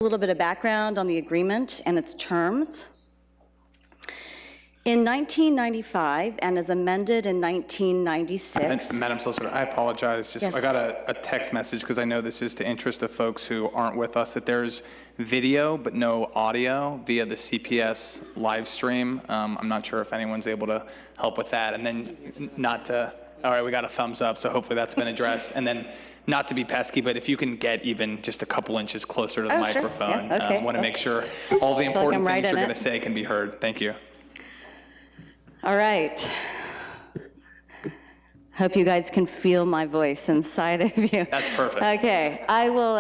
A little bit of background on the agreement and its terms. In 1995, and as amended in 1996. Madam Solicitor, I apologize. Yes. I got a text message, because I know this is to interest of folks who aren't with us, that there's video but no audio via the CPS live stream. I'm not sure if anyone's able to help with that. And then all right, we got a thumbs up, so hopefully that's been addressed. And then, not to be pesky, but if you can get even just a couple inches closer to the microphone. Sure. Yeah, okay. Want to make sure all the important things you're going to it. say can be heard. Thank you. All right. Hope you guys can feel my voice inside of you. That's perfect. Okay, I will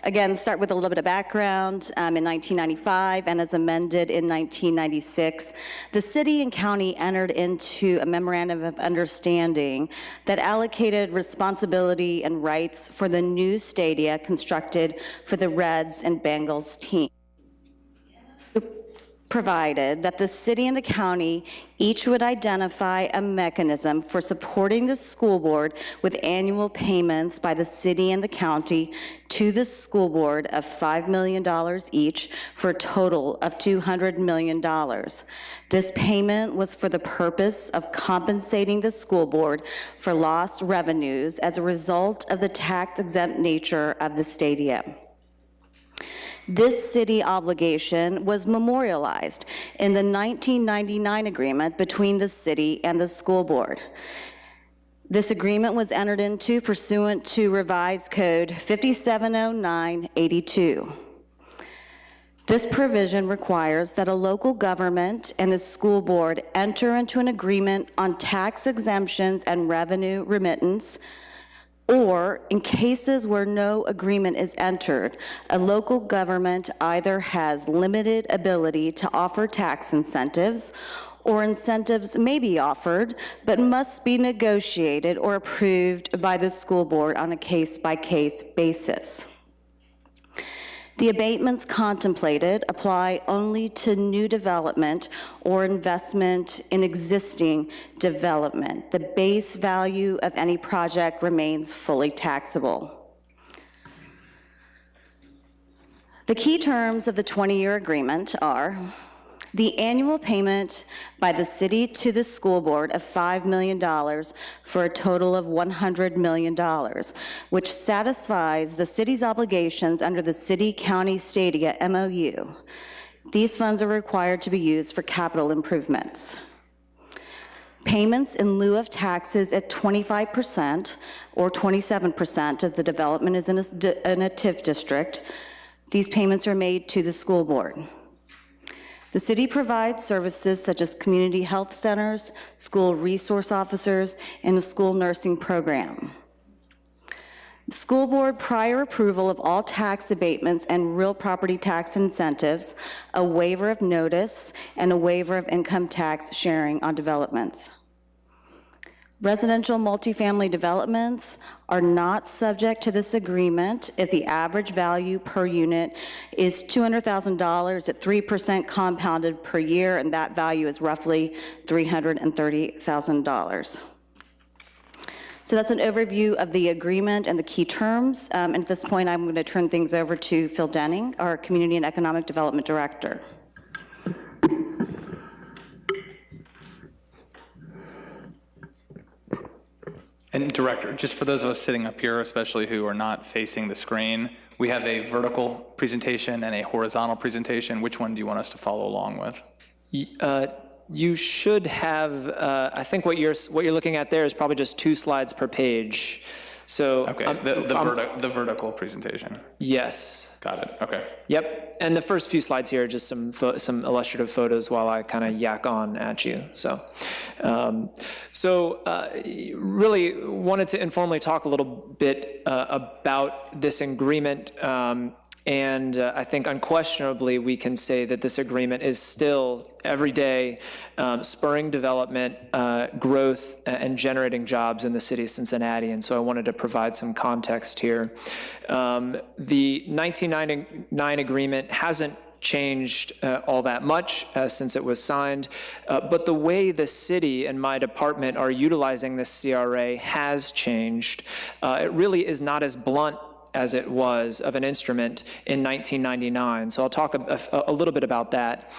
again start with a little bit of background. In 1995 and as amended in 1996, the city and county entered into a memorandum of understanding that allocated responsibility and rights for the new stadia constructed for the Reds and Bengals team. Provided that the city and the county each would identify a mechanism for supporting the school board with annual payments by the city and the county to the school board of $5 million each for a total of $200 million. This payment was for the purpose of compensating the school board for lost revenues as a result of the tax-exempt nature of the stadium. This city obligation was memorialized in the 1999 agreement between the city and the school board. This agreement was entered into pursuant to Revised Code 570982. This provision requires that a local government and a school board enter into an agreement on tax exemptions and revenue remittance, or in cases where no agreement is entered, a local government either has limited ability to offer tax incentives, or incentives may be offered, but must be negotiated or approved by the school board on a case-by-case basis. The abatements contemplated apply only to new development or investment in existing development. The base value of any project remains fully taxable. The key terms of the 20-year agreement are the annual payment by the city to the school board of $5 million for a total of $100 million, which satisfies the city's obligations under the city-county stadia MOU. These funds are required to be used for capital improvements. Payments in lieu of taxes at 25% or 27% if the development is in a TIF district. These payments are made to the school board. The city provides services such as community health centers, school resource officers, and a school nursing program. The school board prior approval of all tax abatements and real property tax incentives, a waiver of notice, and a waiver of income tax sharing on developments. Residential multifamily developments are not subject to this agreement if the average value per unit is $200,000 at 3% compounded per year, and that value is roughly $330,000. So that's an overview of the agreement and the key terms. And at this point, I'm going to turn things over to Phil Denning, our Community and Economic Development Director. And Director, just for those of us sitting up here, especially who are not facing the screen, we have a vertical presentation and a horizontal presentation. Which one do you want us to follow along with? You should have, I think what you're looking at there is probably just 2 slides per page. So okay, the vertical presentation. Yes. Got it. Okay. Yep. And the first few slides here are just some illustrative photos while I kind of yak on at you. So, really wanted to informally talk a little bit about this agreement. And I think unquestionably we can say that this agreement is still every day spurring development, growth, and generating jobs in the city of Cincinnati. And so I wanted to provide some context here. The 1999 agreement hasn't changed all that much since it was signed, but the way the city and my department are utilizing this CRA has changed. It really is not as blunt as it was of an instrument in 1999. So I'll talk a little bit about that.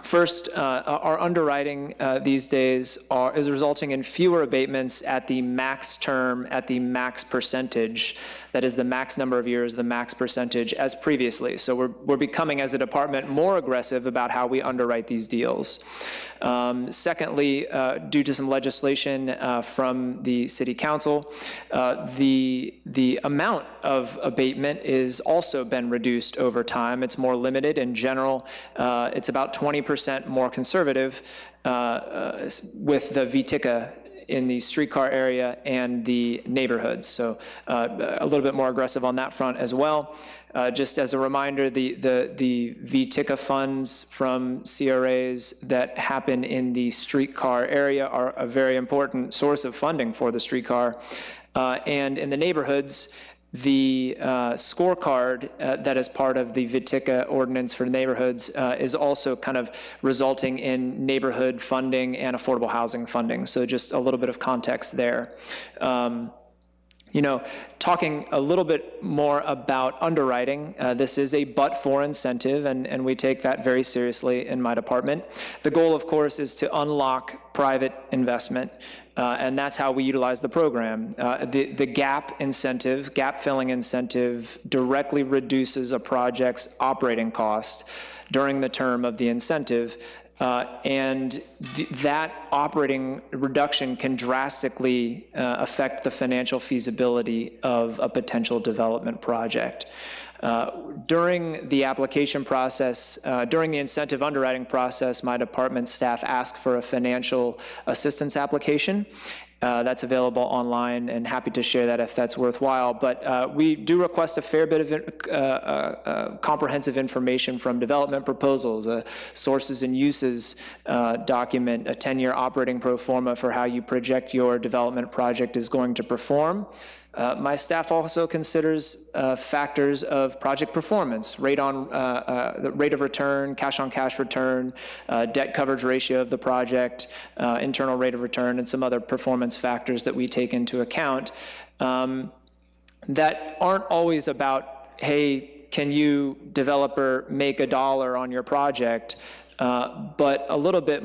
First, our underwriting these days is resulting in fewer abatements at the max term, at the max percentage. That is the max number of years, the max percentage, as previously. So we're becoming, as a department, more aggressive about how we underwrite these deals. Secondly, due to some legislation from the City Council, the amount of abatement is also been reduced over time. It's more limited. In general, it's about 20% more conservative with the VTICA in the streetcar area and the neighborhoods. So a little bit more aggressive on that front as well. Just as a reminder, the VTICA funds from CRAs that happen in the streetcar area are a very important source of funding for the streetcar. And in the neighborhoods, the scorecard that is part of the VTICA ordinance for neighborhoods is also kind of resulting in neighborhood funding and affordable housing funding. So just a little bit of context there. Talking a little bit more about underwriting, this is a but-for incentive, and we take that very seriously in my department. The goal, of course, is to unlock private investment, and that's how we utilize the program. The gap incentive, gap-filling incentive, directly reduces a project's operating cost during the term of the incentive, and that operating reduction can drastically affect the financial feasibility of a potential development project. During the application process, during the incentive underwriting process, my department staff asked for a financial assistance application. That's available online, and happy to share that if that's worthwhile. But we do request a fair bit of comprehensive information from development proposals, a sources and uses document, a 10-year operating pro forma for how you project your development project is going to perform. My staff also considers factors of project performance, the rate of return, cash-on-cash return, debt coverage ratio of the project, internal rate of return, and some other performance factors that we take into account that aren't always about, hey, can you, developer, make $1 on your project, but a little bit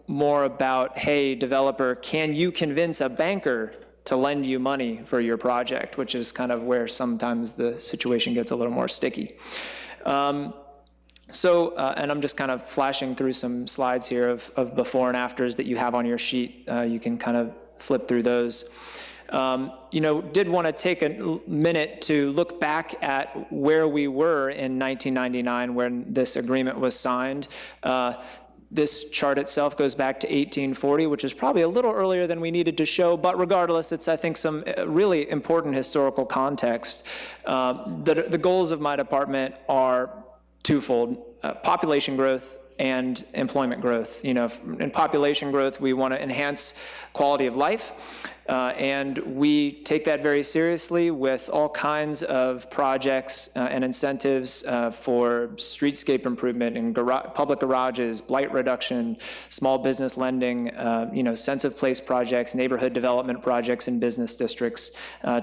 more about, hey, developer, can you convince a banker to lend you money for your project, which is kind of where sometimes the situation gets a little more sticky. And I'm just kind of flashing through some slides here of before and afters that you have on your sheet. You can kind of flip through those. Did want to take a minute to look back at where we were in 1999 when this agreement was signed. This chart itself goes back to 1840, which is probably a little earlier than we needed to show, but regardless, it's, I think, some really important historical context. The goals of my department are twofold: population growth and employment growth. In population growth, we want to enhance quality of life, and we take that very seriously with all kinds of projects and incentives for streetscape improvement and public garages, blight reduction, small business lending, sense of place projects, neighborhood development projects in business districts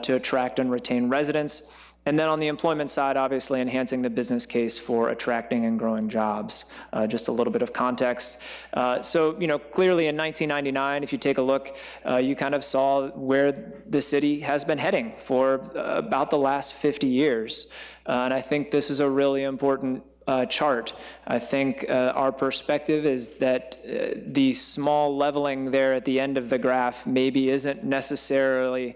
to attract and retain residents. And then on the employment side, obviously enhancing the business case for attracting and growing jobs. Just a little bit of context. So clearly in 1999, if you take a look, you kind of saw where the city has been heading for about the last 50 years. And I think this is a really important chart. I think our perspective is that the small leveling there at the end of the graph maybe isn't necessarily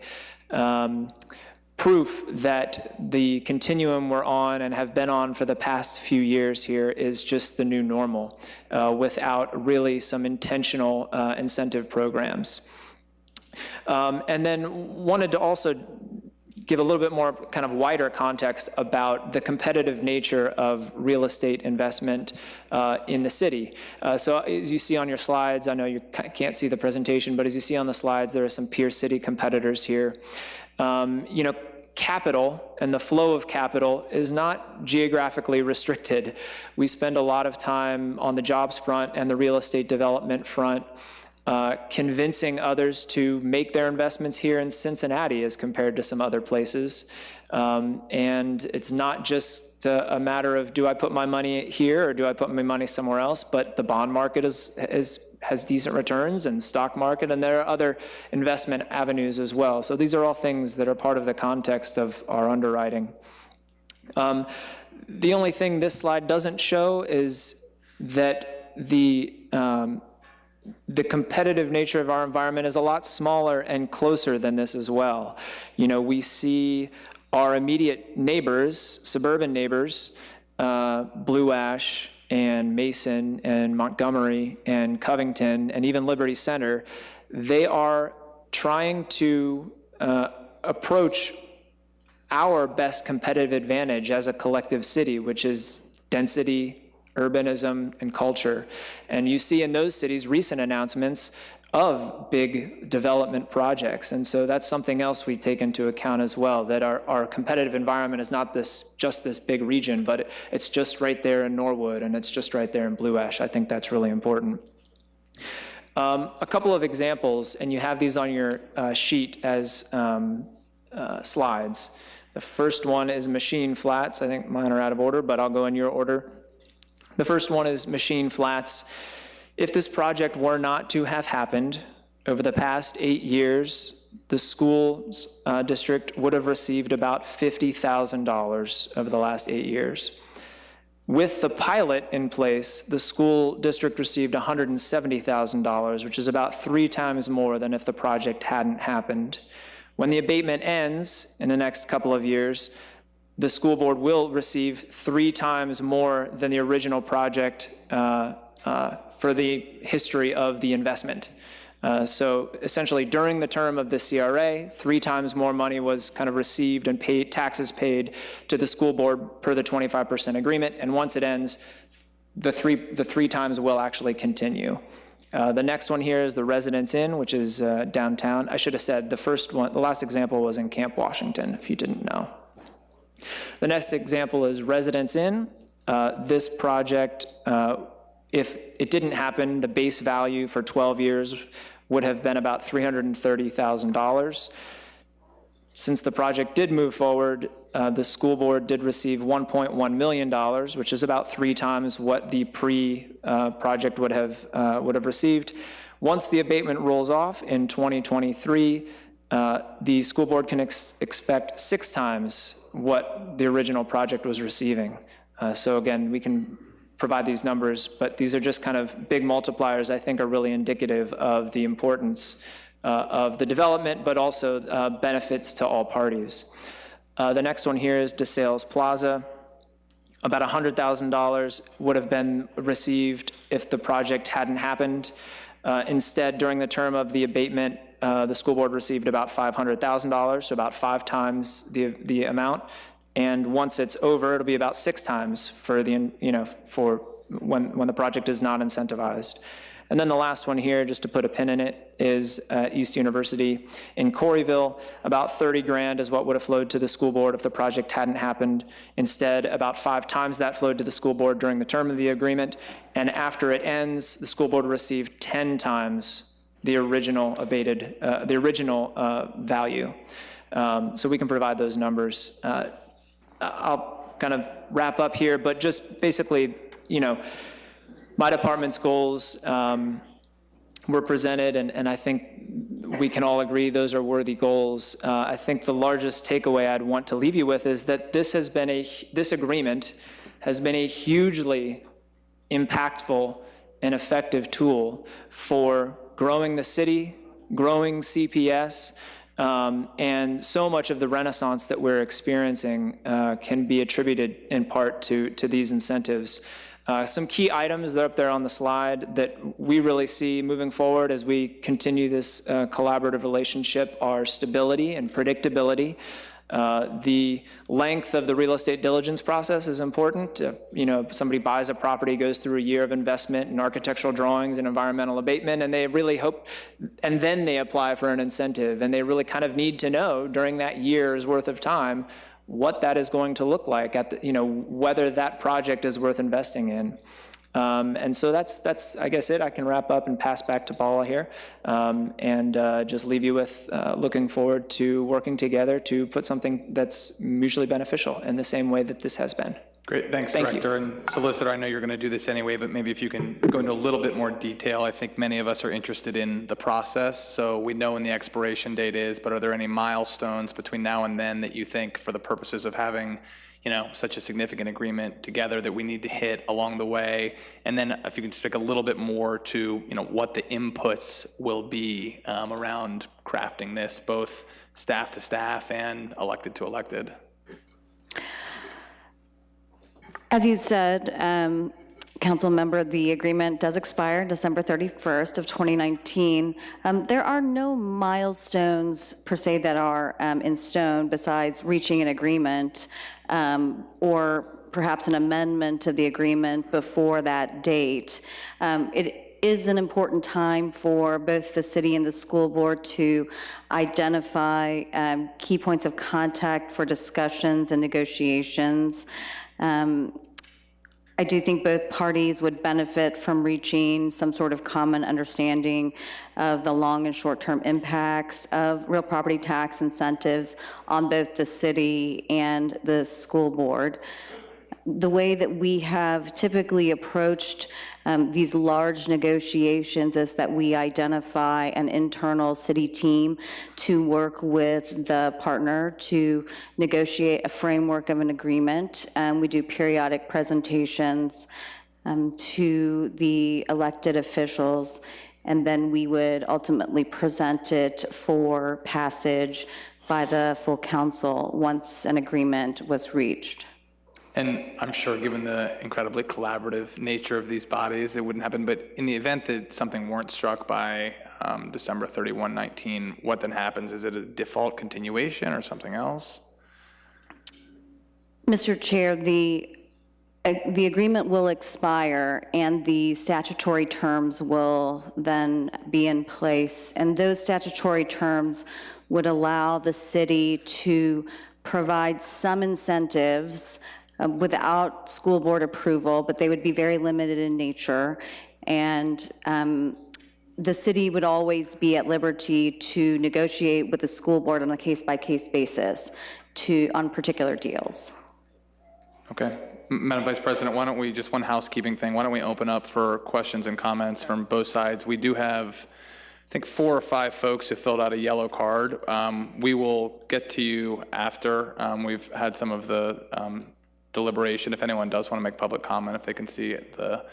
proof that the continuum we're on and have been on for the past few years here is just the new normal without really some intentional incentive programs. And then wanted to also give a little bit more kind of wider context about the competitive nature of real estate investment in the city. So as you see on your slides, I know you can't see the presentation, but as you see on the slides, there are some peer city competitors here. Capital and the flow of capital is not geographically restricted. We spend a lot of time on the jobs front and the real estate development front convincing others to make their investments here in Cincinnati as compared to some other places. And it's not just a matter of, do I put my money here or do I put my money somewhere else? But the bond market has decent returns, and stock market, and there are other investment avenues as well. So these are all things that are part of the context of our underwriting. The only thing this slide doesn't show is that the competitive nature of our environment is a lot smaller and closer than this as well. You know, we see our immediate neighbors, suburban neighbors, Blue Ash and Mason and Montgomery and Covington and even Liberty Center, they are trying to approach our best competitive advantage as a collective city, which is density, urbanism, and culture. And you see in those cities recent announcements of big development projects. And so that's something else we take into account as well, that our competitive environment is not just this big region, but it's just right there in Norwood, and it's just right there in Blue Ash. I think that's really important. A couple of examples, and you have these on your sheet as slides. The first one is Machine Flats. I think mine are out of order, but I'll go in your order. The first one is Machine Flats. If this project were not to have happened, over the past 8 years, the school district would have received about $50,000 over the last 8 years. With the pilot in place, the school district received $170,000, which is about 3 times more than if the project hadn't happened. When the abatement ends in the next couple of years, the school board will receive 3 times more than the original project for the history of the investment. So essentially, during the term of the CRA, 3 times more money was kind of received and paid, taxes paid to the school board per the 25% agreement. And once it ends, the three times will actually continue. The next one here is the Residence Inn, which is downtown. I should have said the last example was in Camp Washington, if you didn't know. The next example is Residence Inn. This project, if it didn't happen, the base value for 12 years would have been about $330,000. Since the project did move forward, the school board did receive $1.1 million, which is about 3 times what the pre-project would have received. Once the abatement rolls off in 2023, the school board can expect 6 times what the original project was receiving. So again, we can provide these numbers, but these are just kind of big multipliers I think are really indicative of the importance of the development, but also benefits to all parties. The next one here is DeSales Plaza. About $100,000 would have been received if the project hadn't happened. Instead, during the term of the abatement, the school board received about $500,000, so about 5 times the amount. And once it's over, it'll be about 6 times for for when the project is not incentivized. And then the last one here, just to put a pin in it, is East University in Corryville. About 30 grand is what would have flowed to the school board if the project hadn't happened. Instead, about 5 times that flowed to the school board during the term of the agreement. And after it ends, the school board received 10 times the original abated, value. So we can provide those numbers. I'll kind of wrap up here, but just basically, my department's goals were presented, and I think we can all agree those are worthy goals. I think the largest takeaway I'd want to leave you with is that this agreement has been a hugely impactful and effective tool for growing the city, growing CPS, and so much of the renaissance that we're experiencing can be attributed in part to these incentives. Some key items that are up there on the slide that we really see moving forward as we continue this collaborative relationship are stability and predictability. The length of the real estate diligence process is important. Somebody buys a property, goes through a year of investment in architectural drawings and environmental abatement, and they really hope, and then they apply for an incentive, and they really kind of need to know during that year's worth of time what that is going to look like, whether that project is worth investing in. And so that's I guess it. I can wrap up and pass back to Paula here, and just leave you with looking forward to working together to put something that's mutually beneficial in the same way that this has been. Great, thanks, Thank Director. And Solicitor, I know you're going to do this anyway, but maybe if you can go into a little bit more detail. I think many of us are interested in the process, so we know when the expiration date is, but are there any milestones between now and then that you think, for the purposes of having, you know, such a significant agreement together, that we need to hit along the way? And then if you can speak a little bit more to, you know, what the inputs will be around crafting this, both staff to staff and elected to elected. As you said, Council Member, the agreement does expire December 31st of 2019. There are no milestones per se that are in stone besides reaching an agreement or perhaps an amendment to the agreement before that date. It is an important time for both the city and the school board to identify key points of contact for discussions and negotiations. I do think both parties would benefit from reaching some sort of common understanding of the long and short-term impacts of real property tax incentives on both the city and the school board. The way that we have typically approached these large negotiations is that we identify an internal city team to work with the partner to negotiate a framework of an agreement. We do periodic presentations to the elected officials, and then we would ultimately present it for passage by the full council once an agreement was reached. And I'm sure, given the incredibly collaborative nature of these bodies, it wouldn't happen. But in the event that something weren't struck by December 31, 19, what then happens? Is it a default continuation or something else? Mr. Chair, the agreement will expire and the statutory terms will then be in place. And those statutory terms would allow the city to provide some incentives without school board approval, but they would be very limited in nature. And the city would always be at liberty to negotiate with the school board on a case-by-case basis on particular deals. Okay. Madam Vice President, why don't we, just one housekeeping thing, why don't we open up for questions and comments from both sides? We do have, I think, 4 or 5 folks who filled out a yellow card. We will get to you after we've had some of the deliberation. If anyone does want to make public comment, if they can see the,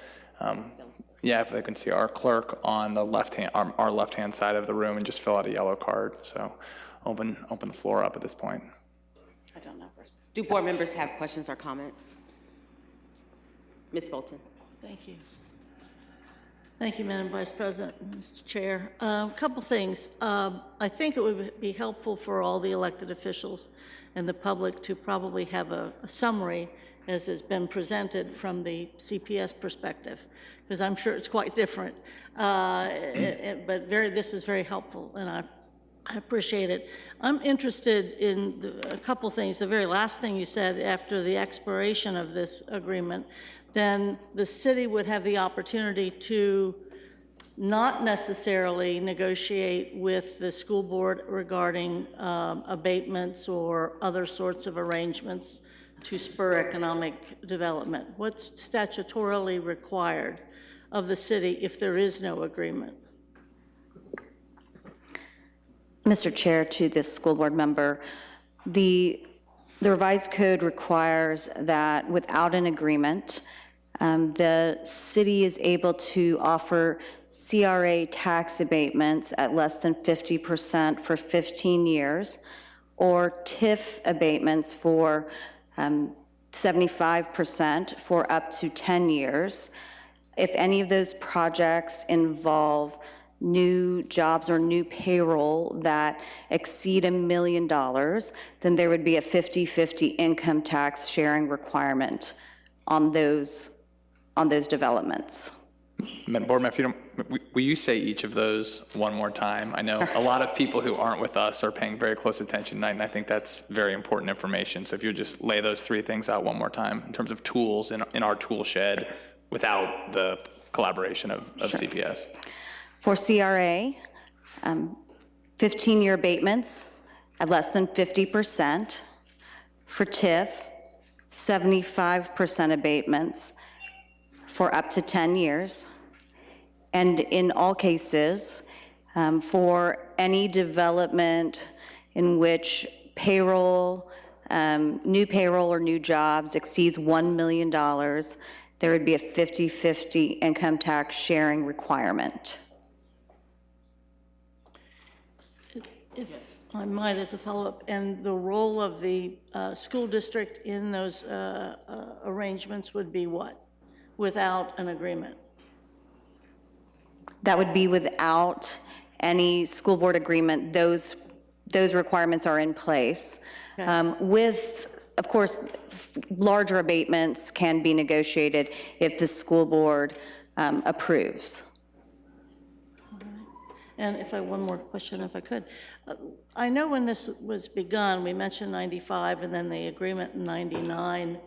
if they can see our clerk on the left-hand, our left-hand side of the room, and just fill out a yellow card. So open the floor up at this point. I don't know. Do board members have questions or comments? Ms. Bolton. Thank you. Thank you, Madam Vice President, Mr. Chair. A couple things. I think it would be helpful for all the elected officials and the public to probably have a summary, as has been presented from the CPS perspective, because I'm sure it's quite different. But this was very helpful, and I appreciate it. I'm interested in a couple things. The very last thing you said, after the expiration of this agreement, then the city would have the opportunity to not necessarily negotiate with the school board regarding abatements or other sorts of arrangements to spur economic development. What's statutorily required of the city if there is no agreement? Mr. Chair, to this school board member, the revised code requires that without an agreement, the city is able to offer CRA tax abatements at less than 50% for 15 years, or TIF abatements for 75% for up to 10 years. If any of those projects involve new jobs or new payroll that exceed $1 million, then there would be a 50-50 income tax sharing requirement on those developments. Board member, if you don't, will you say each of those one more time? I know a lot of people who aren't with us are paying very close attention tonight, and I think that's very important information. So if you just lay those 3 things out one more time in terms of tools in our tool shed without the collaboration of CPS. For CRA, 15-year abatements at less than 50%. For TIF, 75% abatements for up to 10 years. And in all cases, for any development in which payroll, new payroll or new jobs exceeds $1 million, there would be a 50-50 income tax sharing requirement. If I might, as a follow-up, and the role of the school district in those arrangements would be what, without an agreement? That would be without any school board agreement. Those requirements are in place. Okay. With, of course, larger abatements can be negotiated if the school board approves. And one more question, if I could. I know when this was begun, we mentioned 95 and then the agreement in 99.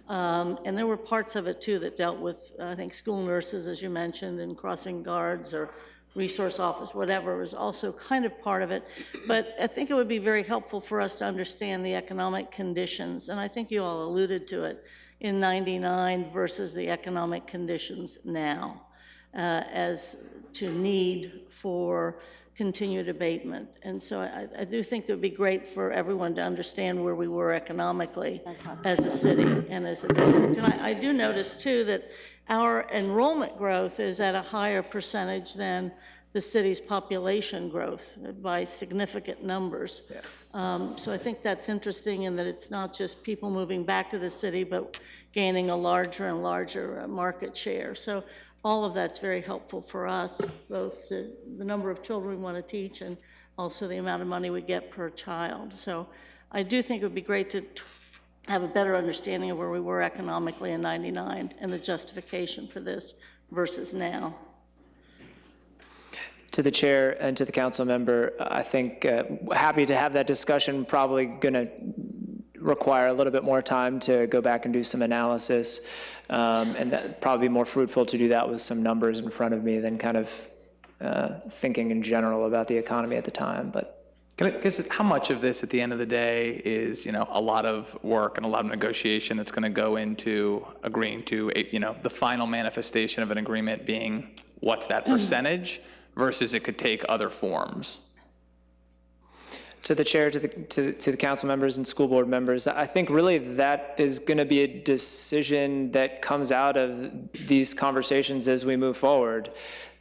And there were parts of it too that dealt with, I think, school nurses, as you mentioned, and crossing guards or resource office, whatever, was also kind of part of it. But I think it would be very helpful for us to understand the economic conditions, and I think you all alluded to it, in 99 versus the economic conditions now, as to need for continued abatement. And so I do think it would be great for everyone to understand where we were economically as a city and as a district. And I do notice too that our enrollment growth is at a higher percentage than the city's population growth by significant numbers. Yeah. So I think that's interesting in that it's not just people moving back to the city, but gaining a larger and larger market share. So all of that's very helpful for us, both the number of children we want to teach and also the amount of money we get per child. So I do think it would be great to have a better understanding of where we were economically in 99 and the justification for this versus now. To the chair and to the council member, I think happy to have that discussion, probably going to require a little bit more time to go back and do some analysis, and that probably be more fruitful to do that with some numbers in front of me than kind of thinking in general about the economy at the time. But because how much of this at the end of the day is, a lot of work and a lot of negotiation that's going to go into agreeing to, the final manifestation of an agreement being what's that percentage versus it could take other forms? To the chair, to the council members and school board members, I think really that is going to be a decision that comes out of these conversations as we move forward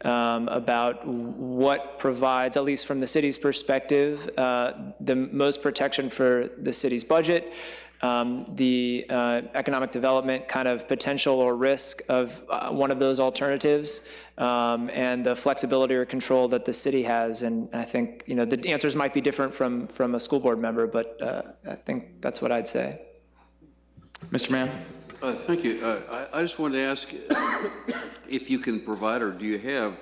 about what provides, at least from the city's perspective, the most protection for the city's budget, the economic development kind of potential or risk of one of those alternatives, and the flexibility or control that the city has. And I think, the answers might be different from a school board member, but I think that's what I'd say. Mr. Mann? Thank you. I just wanted to ask if you can provide, or do you have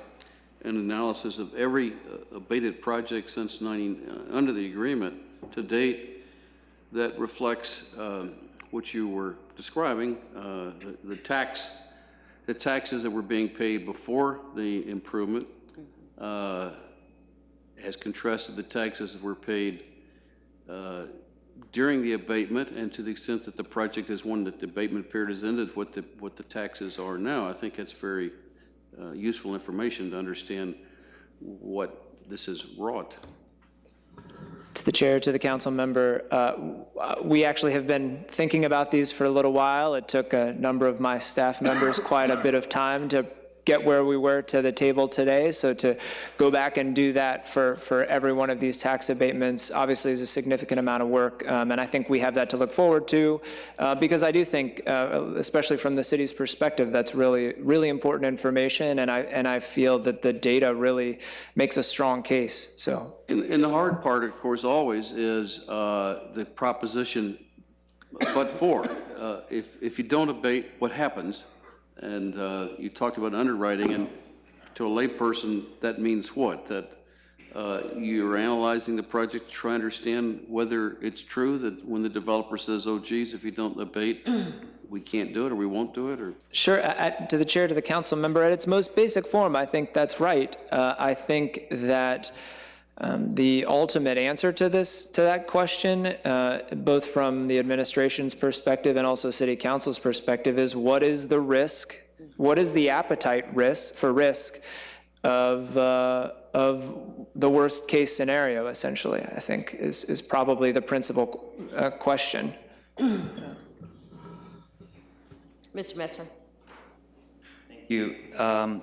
an analysis of every abated project since under the agreement to date that reflects what you were describing, the taxes that were being paid before the improvement, as contrasted the taxes that were paid during the abatement, and to the extent that the project is one that the abatement period has ended, what the taxes are now. I think that's very useful information to understand what this has wrought. To the chair, to the council member, we actually have been thinking about these for a little while. It took a number of my staff members quite a bit of time to get where we were to the table today. So to go back and do that for every one of these tax abatements obviously is a significant amount of work. And I think we have that to look forward to because I do think, especially from the city's perspective, that's really, really important information. And I feel that the data really makes a strong case. So. And the hard part, of course, always is the proposition, but for, if you don't abate, what happens? And you talked about underwriting, and to a layperson, that means what? That you're analyzing the project to try and understand whether it's true that when the developer says, oh, geez, if you don't abate, we can't do it, or we won't do it, or? Sure, to the chair, to the council member, at its most basic form, I think that's right. I think that the ultimate answer to that question, both from the administration's perspective and also city council's perspective, is what is the risk? What is the appetite risk of the worst case scenario? Essentially, I think is probably the principal question. Mr. Messer. Thank you. A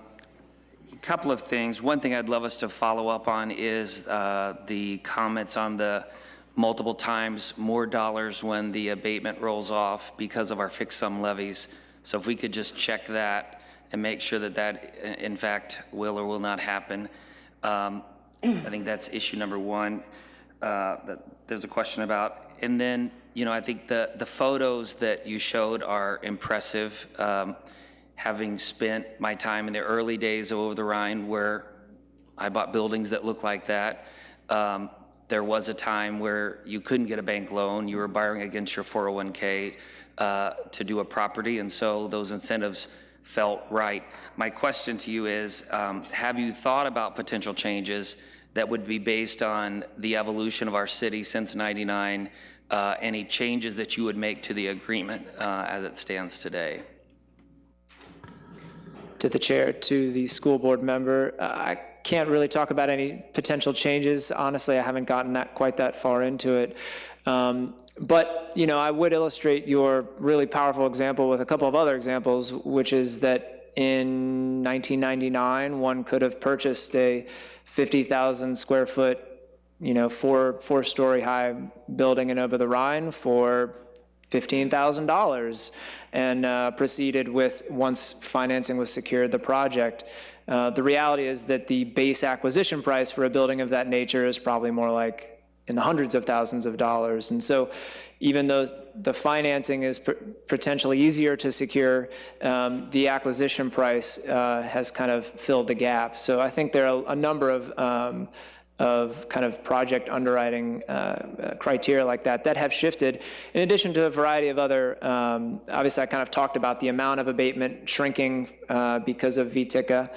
couple of things. One thing I'd love us to follow up on is the comments on the multiple times more dollars when the abatement rolls off because of our fixed sum levies. So if we could just check that and make sure that that in fact will or will not happen. I think that's issue number one that there's a question about. And then, you know, I think the photos that you showed are impressive. Having spent my time in the early days of Over the Rhine where I bought buildings that look like that, there was a time where you couldn't get a bank loan. You were borrowing against your 401k to do a property, and so those incentives felt right. My question to you is, have you thought about potential changes that would be based on the evolution of our city since '99, any changes that you would make to the agreement as it stands today? To the chair, to the school board member, I can't really talk about any potential changes. Honestly, I haven't gotten quite that far into it. But, you know, I would illustrate your really powerful example with a couple of other examples, which is that in 1999, one could have purchased a 50,000 square foot, you know, four-story high building in Over the Rhine for $15,000 and proceeded with, once financing was secured, the project. The reality is that the base acquisition price for a building of that nature is probably more like in the hundreds of thousands of dollars. And so even though the financing is potentially easier to secure, the acquisition price has kind of filled the gap. So I think there are a number of kind of project underwriting criteria like that have shifted, in addition to a variety of other, obviously I kind of talked about the amount of abatement shrinking because of VTICA,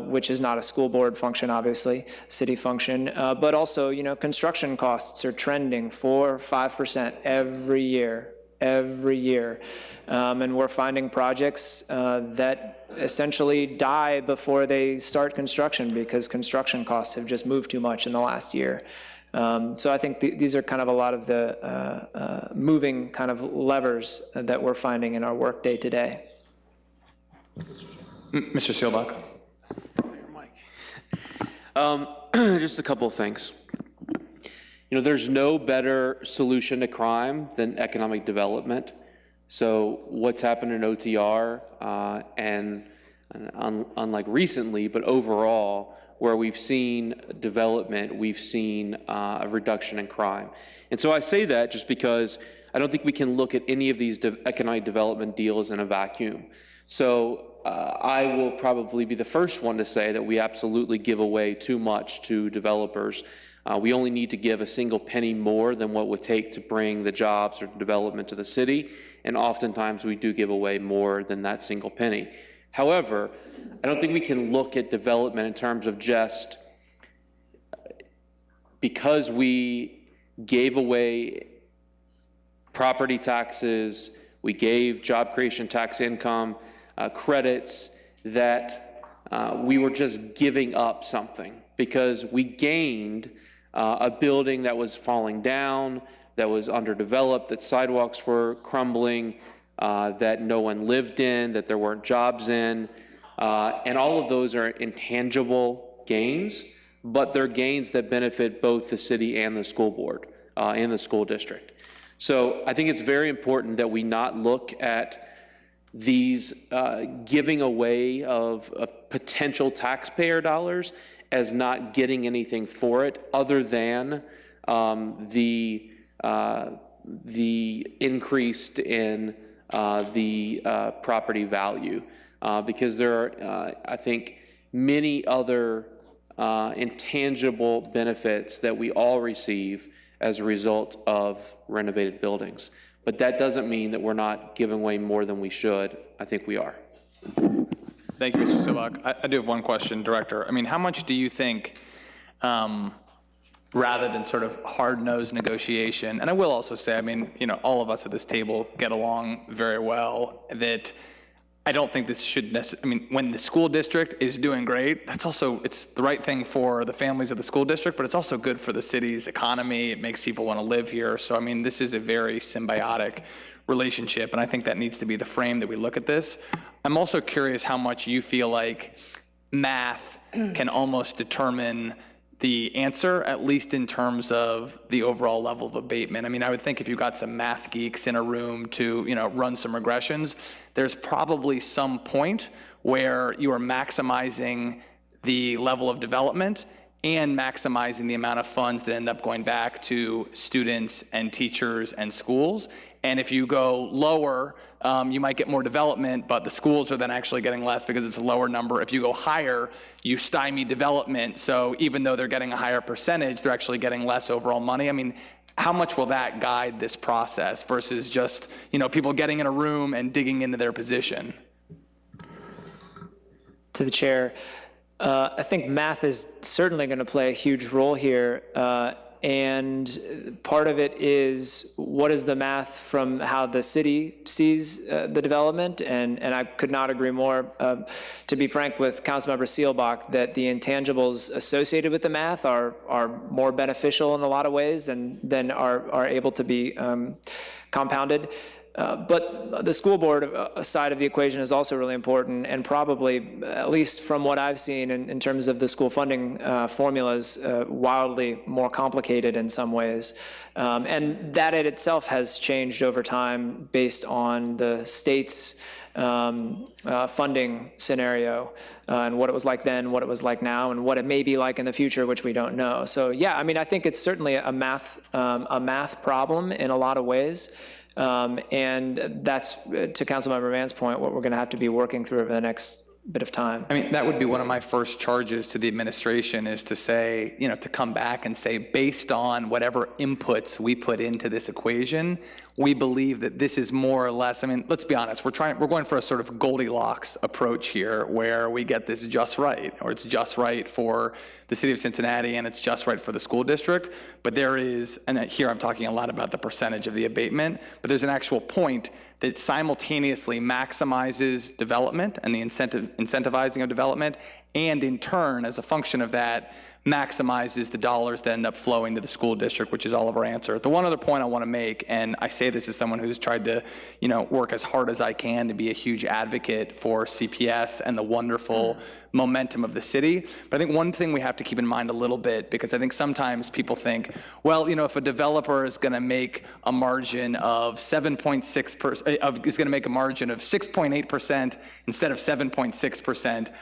which is not a school board function, obviously, city function, but also, you know, construction costs are trending 4-5% every year. And we're finding projects that essentially die before they start construction because construction costs have just moved too much in the last year. So I think these are kind of a lot of the moving kind of levers that we're finding in our work day to day. Mr. Seelbach. Just a couple of things. You know, there's no better solution to crime than economic development. So what's happened in OTR and unlike recently, but overall, where we've seen development, we've seen a reduction in crime. And so I say that just because I don't think we can look at any of these economic development deals in a vacuum. So I will probably be the first one to say that we absolutely give away too much to developers. We only need to give a single penny more than what would take to bring the jobs or development to the city, and oftentimes we do give away more than that single penny. However, I don't think we can look at development in terms of just because we gave away property taxes, we gave job creation tax income credits, that we were just giving up something, because we gained a building that was falling down, that was underdeveloped, that sidewalks were crumbling, that no one lived in, that there weren't jobs in, and all of those are intangible gains, but they're gains that benefit both the city and the school board and the school district. So I think it's very important that we not look at these giving away of potential taxpayer dollars as not getting anything for it other than the increased in the property value, because there are, I think, many other intangible benefits that we all receive as a result of renovated buildings. But that doesn't mean that we're not giving away more than we should. I think we are. Thank you, Mr. Sobak. I do have one question, Director. I mean, how much do you think, rather than sort of hard-nosed negotiation, and I will also say, I mean, you know, all of us at this table get along very well, that I don't think this should necessarily, I mean, when the school district is doing great, that's also, it's the right thing for the families of the school district, but it's also good for the city's economy. It makes people want to live here. So, I mean, this is a very symbiotic relationship, and I think that needs to be the frame that we look at this. I'm also curious how much you feel like math can almost determine the answer, at least in terms of the overall level of abatement. I mean, I would think if you got some math geeks in a room to, you know, run some regressions, there's probably some point where you are maximizing the level of development and maximizing the amount of funds that end up going back to students and teachers and schools. And if you go lower, you might get more development, but the schools are then actually getting less because it's a lower number. If you go higher, you stymie development. So even though they're getting a higher percentage, they're actually getting less overall money. I mean, how much will that guide this process versus just, you know, people getting in a room and digging into their position? To the chair, I think math is certainly going to play a huge role here. And part of it is what is the math from how the city sees the development, and I could not agree more, to be frank with Councilmember Seelbach, that the intangibles associated with the math are more beneficial in a lot of ways than are able to be compounded. But the school board side of the equation is also really important, and probably, at least from what I've seen in terms of the school funding formulas, wildly more complicated in some ways. And that in itself has changed over time based on the state's funding scenario and what it was like then, what it was like now, and what it may be like in the future, which we don't know. So yeah, I mean, I think it's certainly a math problem in a lot of ways. And that's, to Councilmember Mann's point, what we're going to have to be working through over the next bit of time. I mean, that would be one of my first charges to the administration, is to say, you know, to come back and say, based on whatever inputs we put into this equation, we believe that this is more or less, I mean, let's be honest, we're going for a sort of Goldilocks approach here where we get this just right, or it's just right for the city of Cincinnati and it's just right for the school district. But there is, and here I'm talking a lot about the percentage of the abatement, but there's an actual point that simultaneously maximizes development and the incentivizing of development, and in turn, as a function of that, maximizes the dollars that end up flowing to the school district, which is all of our answer. The one other point I want to make, and I say this as someone who's tried to, you know, work as hard as I can to be a huge advocate for CPS and the wonderful momentum of the city. But I think one thing we have to keep in mind a little bit, because I think sometimes people think, well, you know, if a developer is going to make a margin of 7.6%, is going to make a margin of 6.8% instead of 7.6%,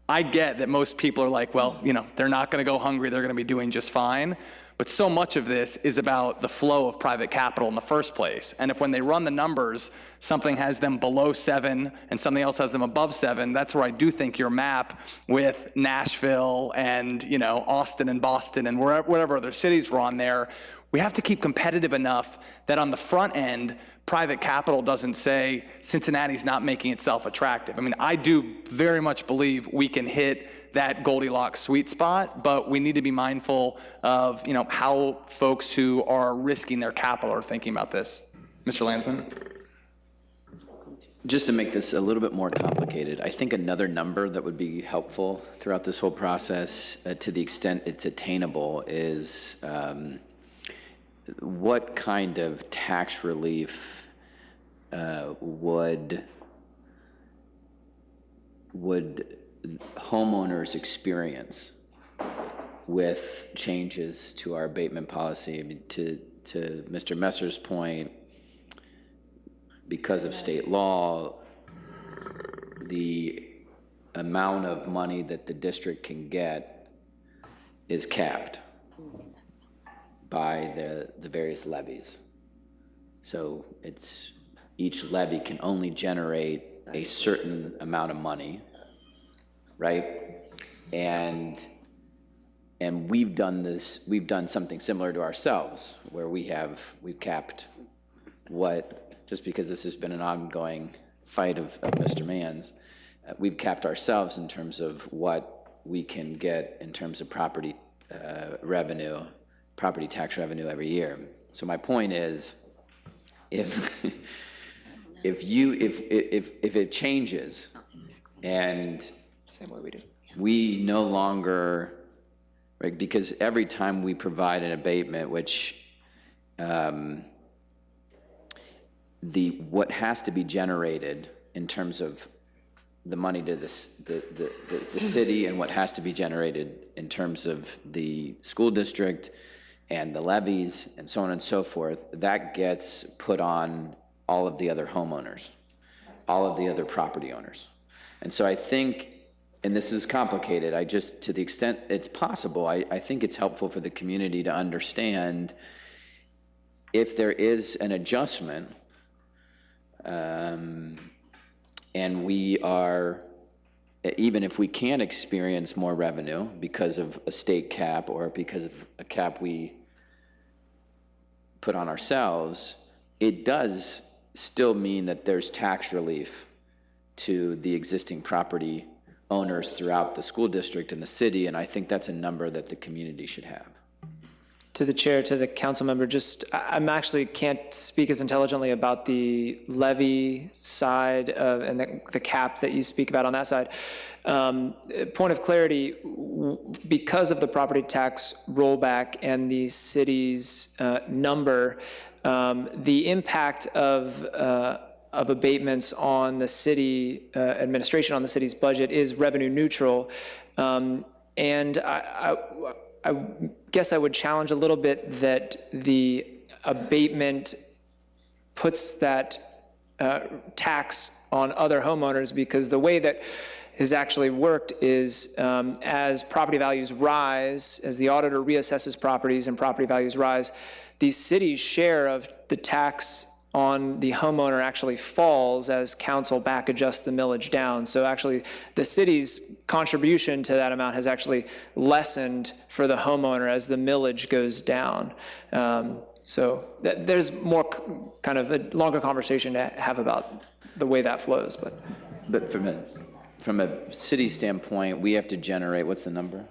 I get that most people are like, well, you know, they're not going to go hungry, they're going to be doing just fine. But so much of this is about the flow of private capital in the first place. And if when they run the numbers, something has them below 7 and something else has them above 7, that's where I do think your map with Nashville and, you know, Austin and Boston and whatever other cities were on there, we have to keep competitive enough that on the front end, private capital doesn't say Cincinnati's not making itself attractive. I mean, I do very much believe we can hit that Goldilocks sweet spot, but we need to be mindful of, you know, how folks who are risking their capital are thinking about this. Mr. Landsman? Just to make this a little bit more complicated, I think another number that would be helpful throughout this whole process, to the extent it's attainable, is what kind of tax relief would homeowners experience with changes to our abatement policy? I mean, to Mr. Messer's point, because of state law, the amount of money that the district can get is capped by the various levies. So it's, each levy can only generate a certain amount of money, right? And we've done something similar to ourselves, where we've capped what just because this has been an ongoing fight of Mr. Mann's, we've capped ourselves in terms of what we can get in terms of property revenue, property tax revenue every year. So my point is, if it changes and Same way we do. we no longer, right, because every time we provide an abatement, which what has to be generated in terms of the money to the city and what has to be generated in terms of the school district and the levies and so on and so forth, that gets put on all of the other homeowners, all of the other property owners. And so I think, and this is complicated, I just, to the extent it's possible, I think it's helpful for the community to understand if there is an adjustment, and we are, even if we can experience more revenue because of a state cap or because of a cap we put on ourselves, it does still mean that there's tax relief to the existing property owners throughout the school district and the city, and I think that's a number that the community should have. To the chair, to the council member, just, I'm actually can't speak as intelligently about the levy side of, and the cap that you speak about on that side. Point of clarity, because of the property tax rollback and the city's number, the impact of abatements on the city administration, on the city's budget, is revenue neutral. And I guess I would challenge a little bit that the abatement puts that tax on other homeowners, because the way that has actually worked is as property values rise, as the auditor reassesses properties and property values rise, the city's share of the tax on the homeowner actually falls as council back adjusts the millage down. So actually the city's contribution to that amount has actually lessened for the homeowner as the millage goes down. So there's more kind of a longer conversation to have about the way that flows. But from a city standpoint, we have to generate, what's the number?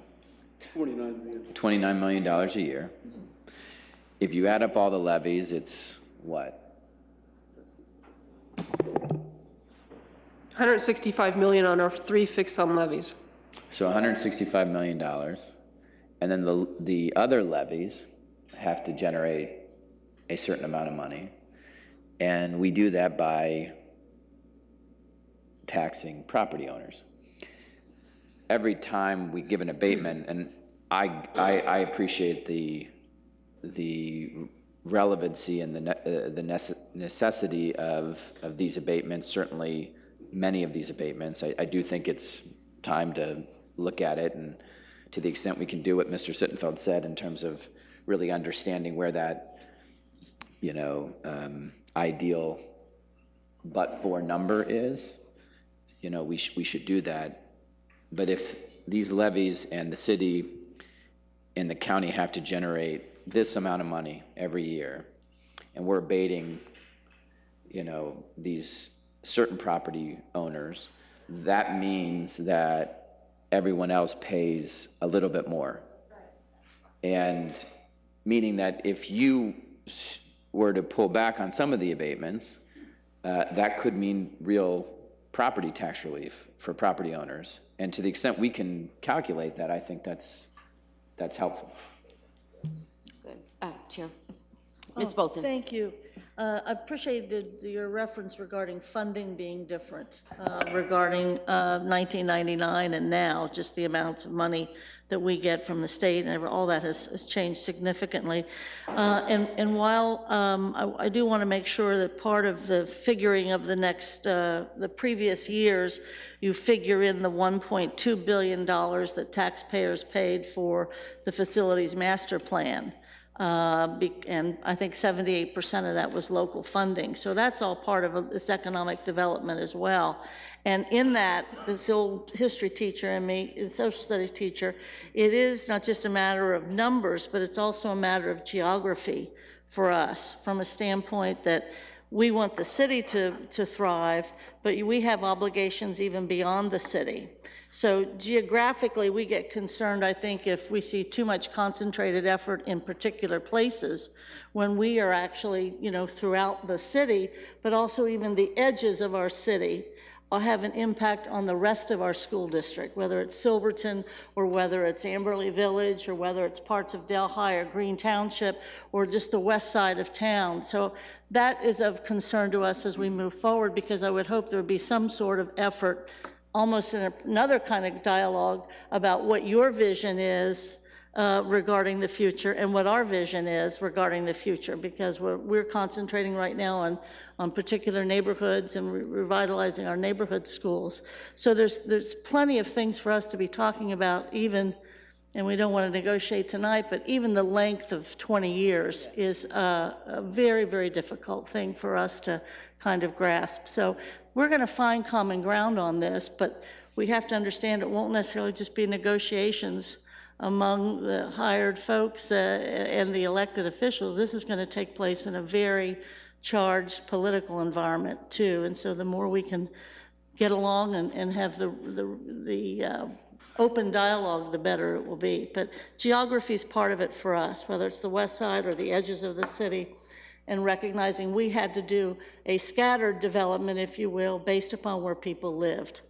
$29 million a year. If you add up all the levies, it's what? $165 million on our 3 fixed sum levies. So $165 million. And then the other levies have to generate a certain amount of money. And we do that by taxing property owners. Every time we give an abatement, and I appreciate the relevancy and the necessity of these abatements, certainly many of these abatements. I do think it's time to look at it, and to the extent we can do what Mr. Sittenfeld said in terms of really understanding where that, ideal but-for number is, we should do that. But if these levies and the city and the county have to generate this amount of money every year, and we're abating, these certain property owners, that means that everyone else pays a little bit more. And meaning that if you were to pull back on some of the abatements, that could mean real property tax relief for property owners. And to the extent we can calculate that, I think that's helpful. Good. Chair. Ms. Bolton. Thank you. I appreciated your reference regarding funding being different, regarding 1999 and now, just the amounts of money that we get from the state, and all that has changed significantly. And while I do want to make sure that part of the figuring of the previous years, you figure in the $1.2 billion that taxpayers paid for the facilities master plan. And I think 78% of that was local funding. So that's all part of this economic development as well. And in that, this old history teacher and me, the social studies teacher, it is not just a matter of numbers, but it's also a matter of geography for us, from a standpoint that we want the city to thrive, but we have obligations even beyond the city. So geographically, we get concerned, I think, if we see too much concentrated effort in particular places when we are actually, throughout the city, but also even the edges of our city will have an impact on the rest of our school district, whether it's Silverton or whether it's Amberley Village or whether it's parts of Delhi or Green Township or just the west side of town. So that is of concern to us as we move forward, because I would hope there would be some sort of effort, almost in another kind of dialogue about what your vision is regarding the future and what our vision is regarding the future, because we're concentrating right now on particular neighborhoods and revitalizing our neighborhood schools. So there's plenty of things for us to be talking about, even, and we don't want to negotiate tonight, but even the length of 20 years is a very, very difficult thing for us to kind of grasp. So we're going to find common ground on this, but we have to understand it won't necessarily just be negotiations among the hired folks and the elected officials. This is going to take place in a very charged political environment too. And so the more we can get along and have the open dialogue, the better it will be. But geography is part of it for us, whether it's the west side or the edges of the city, and recognizing we had to do a scattered development, if you will, based upon where people lived.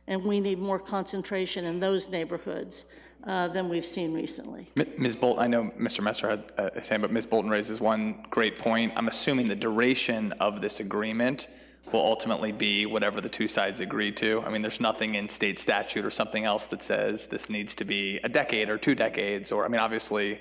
And we need more concentration in those neighborhoods than we've seen recently. Ms. Bolton, I know Mr. Messer had a saying, but Ms. Bolton raises one great point. I'm assuming the duration of this agreement will ultimately be whatever the two sides agree to. I mean, there's nothing in state statute or something else that says this needs to be a decade or 2 decades, or, I mean, obviously,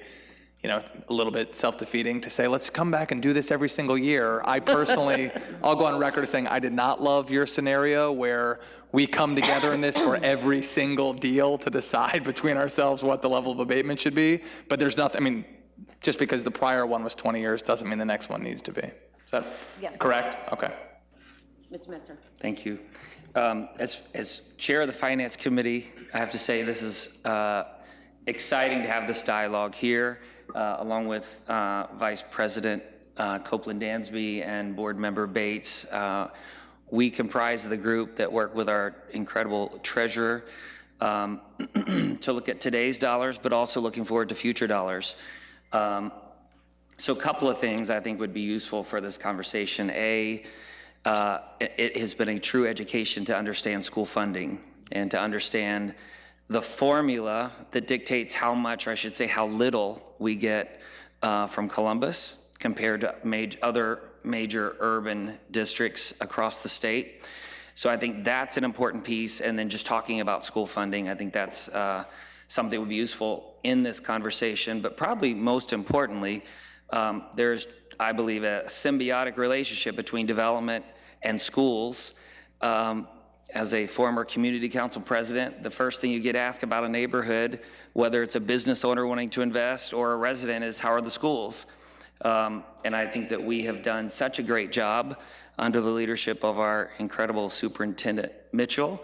a little bit self-defeating to say, let's come back and do this every single year. I personally, I'll go on record as saying I did not love your scenario where we come together in this for every single deal to decide between ourselves what the level of abatement should be. But there's nothing, I mean, just because the prior one was 20 years doesn't mean the next one needs to be. Is that correct? Okay. Mr. Messer. Thank you. As chair of the Finance Committee, I have to say this is exciting to have this dialogue here, along with Vice President Copeland Dansby and Board Member Bates. We comprise the group that work with our incredible treasurer to look at today's dollars, but also looking forward to future dollars. So a couple of things I think would be useful for this conversation. It has been a true education to understand school funding and to understand the formula that dictates how much, or I should say how little, we get from Columbus compared to other major urban districts across the state. So I think that's an important piece. And then just talking about school funding, I think that's something that would be useful in this conversation. But probably most importantly, there's, I believe, a symbiotic relationship between development and schools. As a former community council president, the first thing you get asked about a neighborhood, whether it's a business owner wanting to invest or a resident, is how are the schools? And I think that we have done such a great job under the leadership of our incredible Superintendent Mitchell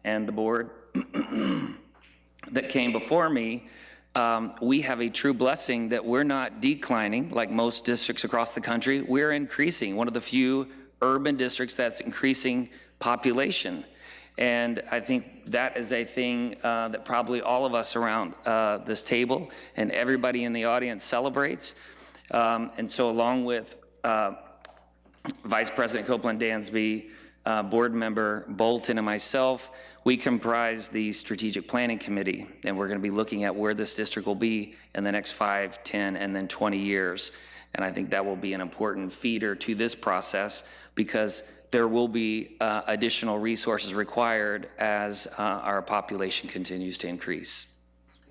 and the board that came before me. We have a true blessing that we're not declining like most districts across the country. We're increasing, one of the few urban districts that's increasing population. And I think that is a thing that probably all of us around this table and everybody in the audience celebrates. And so along with Vice President Copeland Dansby, Board Member Bolton, and myself, we comprise the Strategic Planning Committee, and we're going to be looking at where this district will be in the next 5, 10, and then 20 years. And I think that will be an important feeder to this process, because there will be additional resources required as our population continues to increase.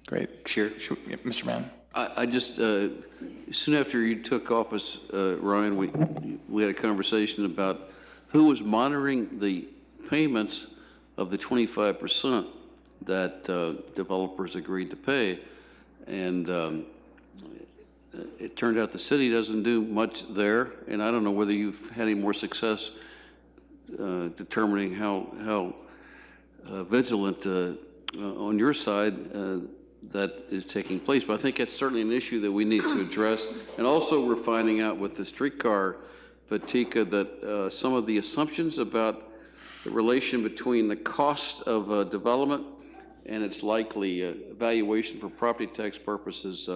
Great. Chair. Mr. Mann. I just, soon after you took office, Ryan, we had a conversation about who was monitoring the payments of the 25% that developers agreed to pay. And it turned out the city doesn't do much there. And I don't know whether you've had any more success determining how vigilant on your side that is taking place. But I think that's certainly an issue that we need to address. And also we're finding out with the streetcar Fatika, that some of the assumptions about the relation between the cost of development and its likely valuation for property tax purposes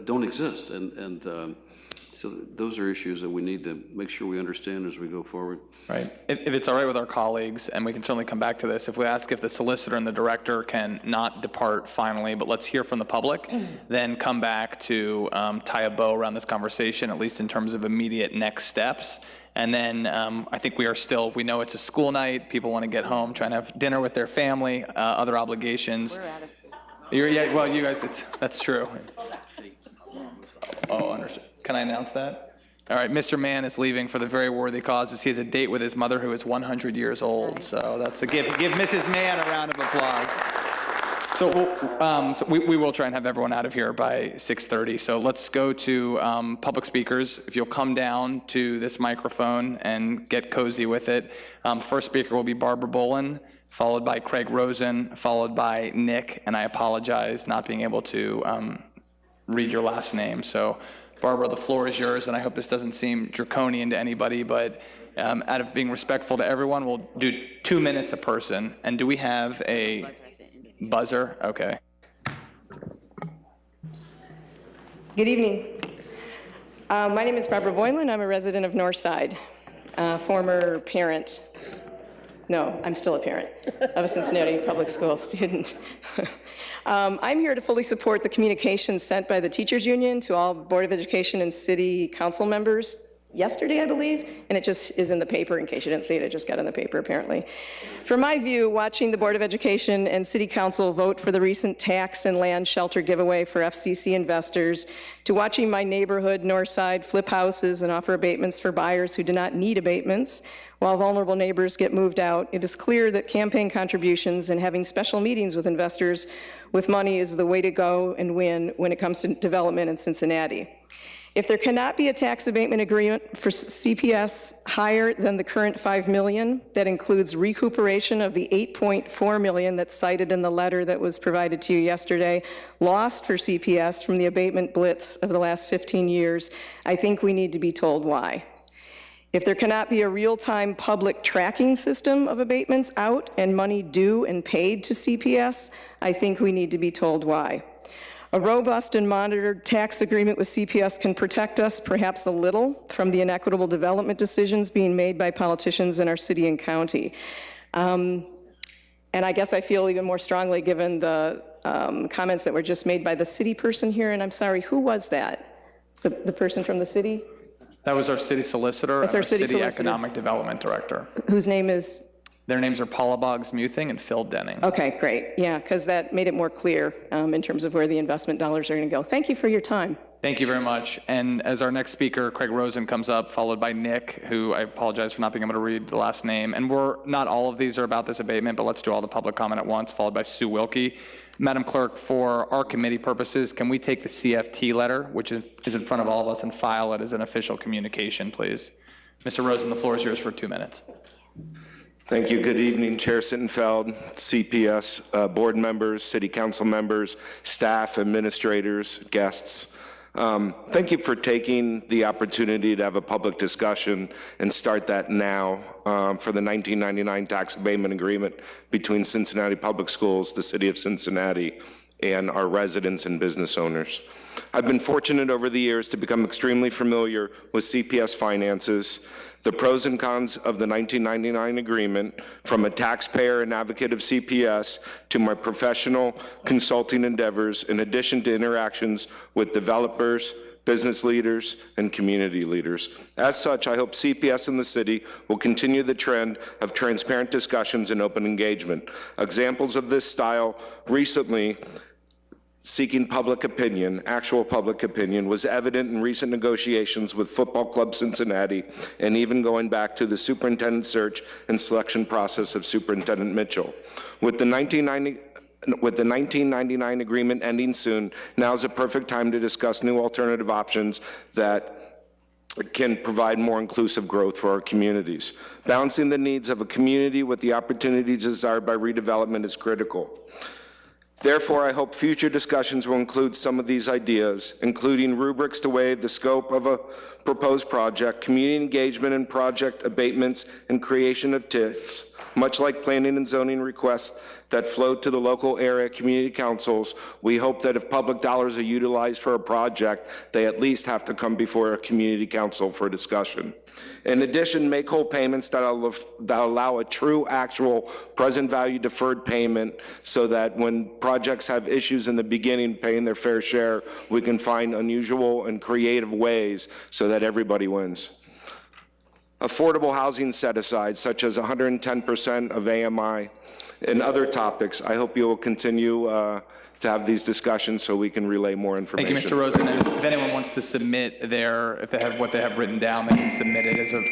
don't exist. So those are issues that we need to make sure we understand as we go forward. Right. If it's all right with our colleagues, and we can certainly come back to this, if we ask if the solicitor and the director can not depart finally, but let's hear from the public, then come back to tie a bow around this conversation, at least in terms of immediate next steps. And then I think we know it's a school night, people want to get home, trying to have dinner with their family, other obligations. We're out of school. Well, you guys, that's true. Oh, understood. Can I announce that? All right, Mr. Mann is leaving for the very worthy causes. He has a date with his mother who is 100 years old. So that's a gift. Give Mrs. Mann a round of applause. So we will try and have everyone out of here by 6:30. So let's go to public speakers. If you'll come down to this microphone and get cozy with it. First speaker will be Barbara Bolin, followed by Craig Rosen, followed by Nick. And I apologize not being able to read your last name. So Barbara, the floor is yours, and I hope this doesn't seem draconian to anybody, but out of being respectful to everyone, we'll do 2 minutes a person. And do we have a buzzer? Okay. Good evening. My name is Barbara Boylan. I'm a resident of Northside, former parent. No, I'm still a parent of a Cincinnati public school student. I'm here to fully support the communication sent by the teachers union to all Board of Education and City Council members yesterday, I believe, and it just is in the paper. In case you didn't see it, it just got in the paper apparently. From my view, watching the Board of Education and City Council vote for the recent tax and land shelter giveaway for FCC investors, to watching my neighborhood, Northside, flip houses and offer abatements for buyers who do not need abatements, while vulnerable neighbors get moved out, it is clear that campaign contributions and having special meetings with investors with money is the way to go and win when it comes to development in Cincinnati. If there cannot be a tax abatement agreement for CPS higher than the current $5 million, that includes recuperation of the $8.4 million that's cited in the letter that was provided to you yesterday, lost for CPS from the abatement blitz of the last 15 years, I think we need to be told why. If there cannot be a real-time public tracking system of abatements out and money due and paid to CPS, I think we need to be told why. A robust and monitored tax agreement with CPS can protect us perhaps a little from the inequitable development decisions being made by politicians in our city and county. And I guess I feel even more strongly given the comments that were just made by the city person here, and I'm sorry, who was that? The person from the city? That was our city solicitor and our city economic development director. Whose name is? Their names are Paula Boggs-Muthing and Phil Denning. Okay, great. Yeah, because that made it more clear in terms of where the investment dollars are going to go. Thank you for your time. Thank you very much. And as our next speaker, Craig Rosen comes up, followed by Nick, who I apologize for not being able to read the last name. And not all of these are about this abatement, but let's do all the public comment at once, followed by Sue Wilkie. Madam Clerk, for our committee purposes, can we take the CFT letter, which is in front of all of us, and file it as an official communication, please? Mr. Rosen, the floor is yours for 2 minutes. Thank you. Good evening, Chair Sittenfeld, CPS board members, city council members, staff, administrators, guests. Thank you for taking the opportunity to have a public discussion and start that now for the 1999 tax abatement agreement between Cincinnati Public Schools, the city of Cincinnati, and our residents and business owners. I've been fortunate over the years to become extremely familiar with CPS finances, the pros and cons of the 1999 agreement, from a taxpayer and advocate of CPS to my professional consulting endeavors, in addition to interactions with developers, business leaders, and community leaders. As such, I hope CPS in the city will continue the trend of transparent discussions and open engagement. Examples of this style recently seeking public opinion, actual public opinion, was evident in recent negotiations with Football Club Cincinnati, and even going back to the superintendent search and selection process of Superintendent Mitchell. With the 1999 agreement ending soon, now is a perfect time to discuss new alternative options that can provide more inclusive growth for our communities. Balancing the needs of a community with the opportunities desired by redevelopment is critical. Therefore, I hope future discussions will include some of these ideas, including rubrics to weigh the scope of a proposed project, community engagement in project abatements, and creation of TIFs. Much like planning and zoning requests that flow to the local area community councils, we hope that if public dollars are utilized for a project, they at least have to come before a community council for discussion. In addition, make whole payments that allow a true, actual, present value deferred payment so that when projects have issues in the beginning paying their fair share, we can find unusual and creative ways so that everybody wins. Affordable housing set-aside, such as 110% of AMI and other topics. I hope you will continue to have these discussions so we can relay more information. Thank you, Mr. Rosen. And if anyone wants to submit if they have what they have written down, they can submit it as a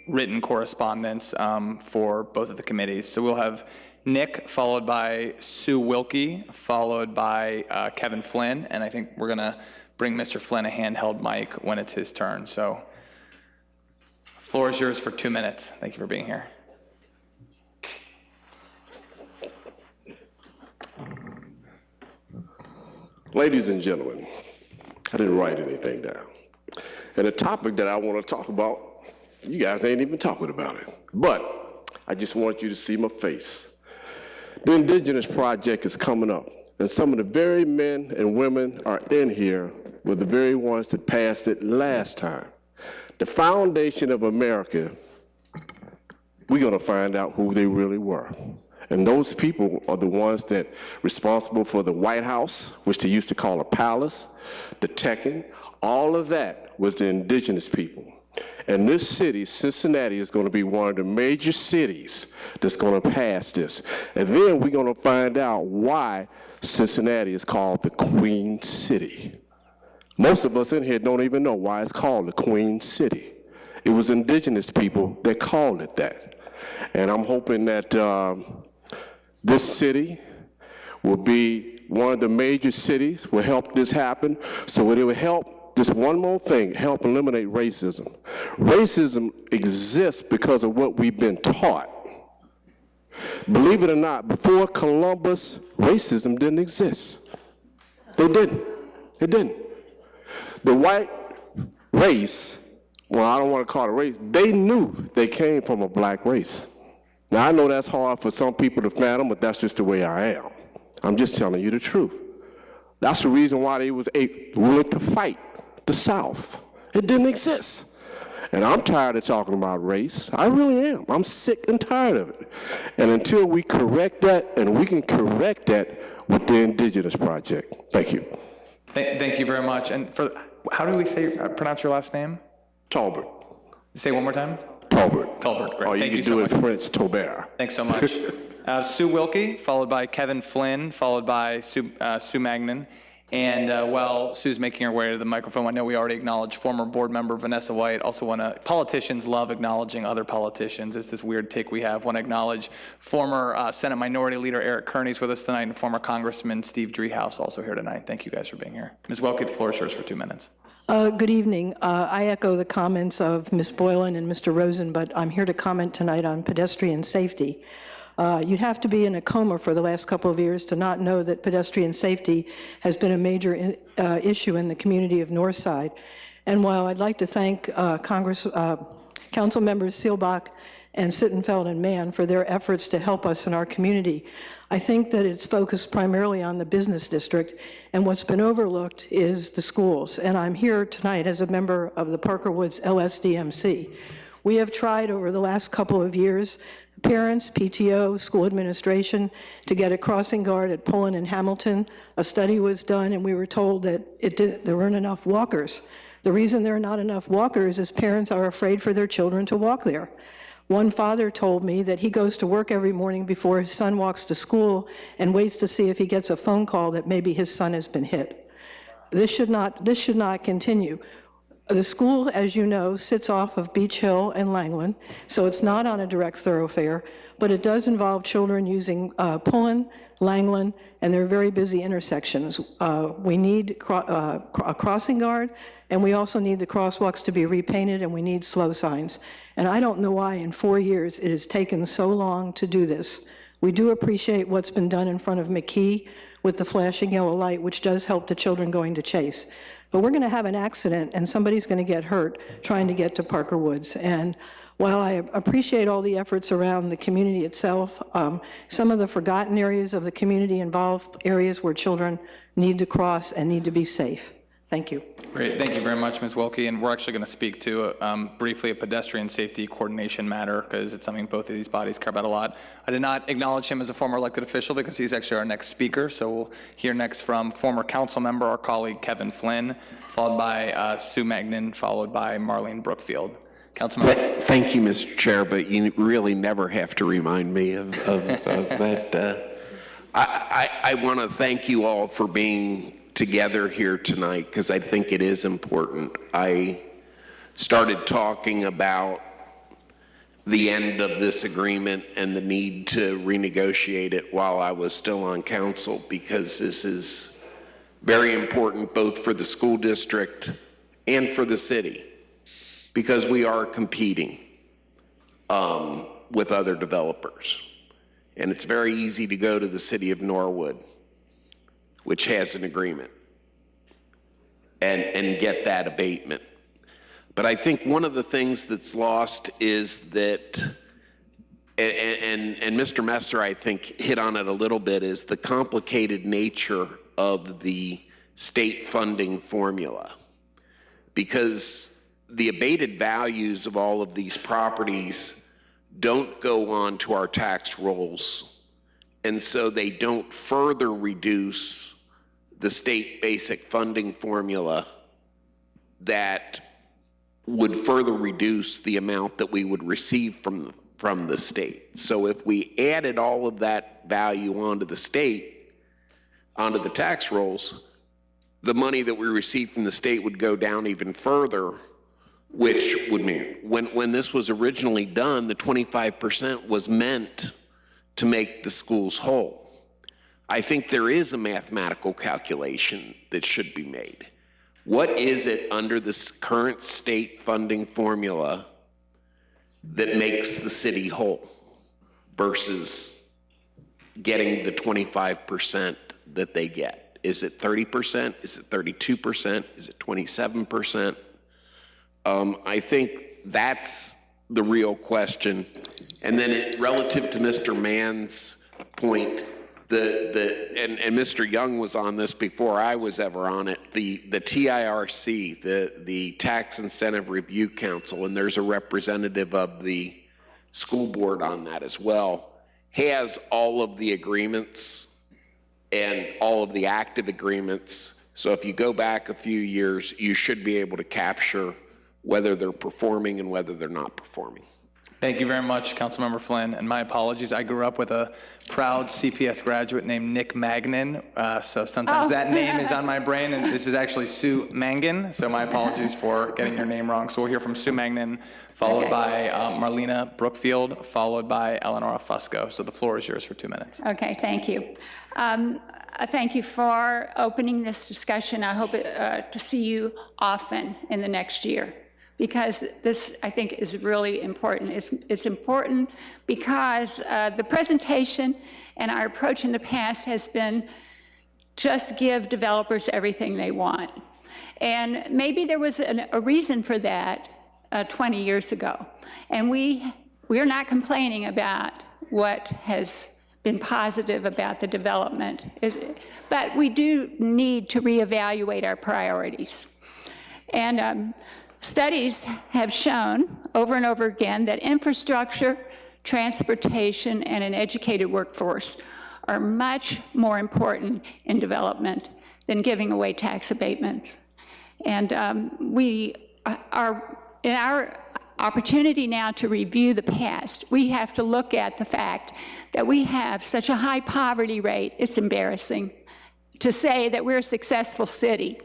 written correspondence for both of the committees. So we'll have Nick, followed by Sue Wilkie, followed by Kevin Flynn, and I think we're gonna bring Mr. Flynn a handheld mic when it's his turn. So floor is yours for 2 minutes. Thank you for being here. Ladies and gentlemen, I didn't write anything down. And the topic that I want to talk about, you guys ain't even talking about it. But I just want you to see my face. The Indigenous Project is coming up, and some of the very men and women are in here were the very ones that passed it last time. The foundation of America, we're going to find out who they really were. And those people are the ones that responsible for the White House, which they used to call a palace, the Tekken, all of that was the indigenous people. And this city, Cincinnati, is going to be one of the major cities that's going to pass this. And then we're going to find out why Cincinnati is called the Queen City. Most of us in here don't even know why it's called the Queen City. It was indigenous people that called it that. And I'm hoping that this city will be one of the major cities, will help this happen, so it will help, just one more thing, help eliminate racism. Racism exists because of what we've been taught. Believe it or not, before Columbus, racism didn't exist. They didn't. It didn't. The white race, well, I don't want to call it a race, they knew they came from a black race. Now, I know that's hard for some people to fathom, but that's just the way I am. I'm just telling you the truth. That's the reason why they was willing to fight the South. It didn't exist. And I'm tired of talking about race. I really am. I'm sick and tired of it. And until we correct that, and we can correct that with the Indigenous Project. Thank you. Thank you very much. And how do we pronounce your last name? Talbert. Say one more time. Talbert. Talbert, great. Or you can do it in French, Taubert. Thanks so much. Sue Wilkie, followed by Kevin Flynn, followed by Sue Magnan. And while Sue's making her way to the microphone, I know we already acknowledged former board member Vanessa White. Also politicians love acknowledging other politicians. It's this weird tick we have. Want to acknowledge former Senate Minority Leader Eric Kearney's with us tonight, and former Congressman Steve Driehaus also here tonight. Thank you guys for being here. Ms. Wilkie, the floor is yours for 2 minutes. Good evening. I echo the comments of Ms. Boylan and Mr. Rosen, but I'm here to comment tonight on pedestrian safety. You'd have to be in a coma for the last couple of years to not know that pedestrian safety has been a major issue in the community of Northside. And while I'd like to thank Council members Seelbach and Sittenfeld and Mann for their efforts to help us in our community, I think that it's focused primarily on the business district, and what's been overlooked is the schools. And I'm here tonight as a member of the Parker Woods LSDMC. We have tried over the last couple of years, parents, PTO, school administration, to get a crossing guard at Pullen and Hamilton. A study was done, and we were told that there weren't enough walkers. The reason there are not enough walkers is parents are afraid for their children to walk there. One father told me that he goes to work every morning before his son walks to school and waits to see if he gets a phone call that maybe his son has been hit. This should not continue. The school, as you know, sits off of Beach Hill and Langland, so it's not on a direct thoroughfare, but it does involve children using Pullen, Langland, and they're very busy intersections. We need a crossing guard, and we also need the crosswalks to be repainted, and we need slow signs. And I don't know why in 4 years it has taken so long to do this. We do appreciate what's been done in front of McKee. with the flashing yellow light, which does help the children going to Chase. But we're going to have an accident, and somebody's going to get hurt trying to get to Parker Woods. And while I appreciate all the efforts around the community itself, some of the forgotten areas of the community involve areas where children need to cross and need to be safe. Thank you. Great, thank you very much, Ms. Wilkie. And we're actually going to speak to briefly a pedestrian safety coordination matter because it's something both of these bodies care about a lot. I did not acknowledge him as a former elected official because he's actually our next speaker. So we'll hear next from former council member, our colleague Kevin Flynn, followed by Sue Magnin, followed by Marlene Brookfield. Councilmember. Thank you, Mr. Chair, but you really never have to remind me of that. I want to thank you all for being together here tonight because I think it is important. I started talking about the end of this agreement and the need to renegotiate it while I was still on council with this is very important both for the school district and for the city because we are competing with other developers. And it's very easy to go to the city of Norwood, which has an agreement, and get that abatement. But I think one of the things that's lost is that, and Mr. Messer, I think, hit on it a little bit, is the complicated nature of the state funding formula. Because the abated values of all of these properties don't go on to our tax rolls, and so they don't further reduce the state basic funding formula that would further reduce the amount that we would receive from the state. So if we added all of that value onto the state, onto the tax rolls, the money that we receive from the state would go down even further, which would mean when this was originally done, the 25% was meant to make the schools whole. I think there is a mathematical calculation that should be made. What is it under this current state funding formula that makes the city whole versus getting the 25% that they get? Is it 30%? Is it 32%? Is it 27%? I think that's the real question. And then relative to Mr. Mann's point, and Mr. Young was on this before I was ever on it, the TIRC, the Tax Incentive Review Council, and there's a representative of the school board on that as well, has all of the agreements and all of the active agreements. So if you go back a few years, you should be able to capture whether they're performing and whether they're not performing. Thank you very much, Councilmember Flynn, and my apologies. I grew up with a proud CPS graduate named Nick Magnin, so sometimes that name is on my brain, and this is actually Sue Mangan, so my apologies for getting your name wrong. So we'll hear from Sue Magnin, followed by Marlena Brookfield, followed by Eleanor Fusco. So the floor is yours for 2 minutes. Okay, thank you. Thank you for opening this discussion. I hope to see you often in the next year, because this, I think, is really important. It's important because the presentation and our approach in the past has been just give developers everything they want. And maybe there was a reason for that 20 years ago. And we are not complaining about what has been positive about the development. But we do need to reevaluate our priorities. And studies have shown over and over again that infrastructure, transportation, and an educated workforce are much more important in development than giving away tax abatements. And we are, in our opportunity now to review the past, we have to look at the fact that we have such a high poverty rate. It's embarrassing to say that we're a successful city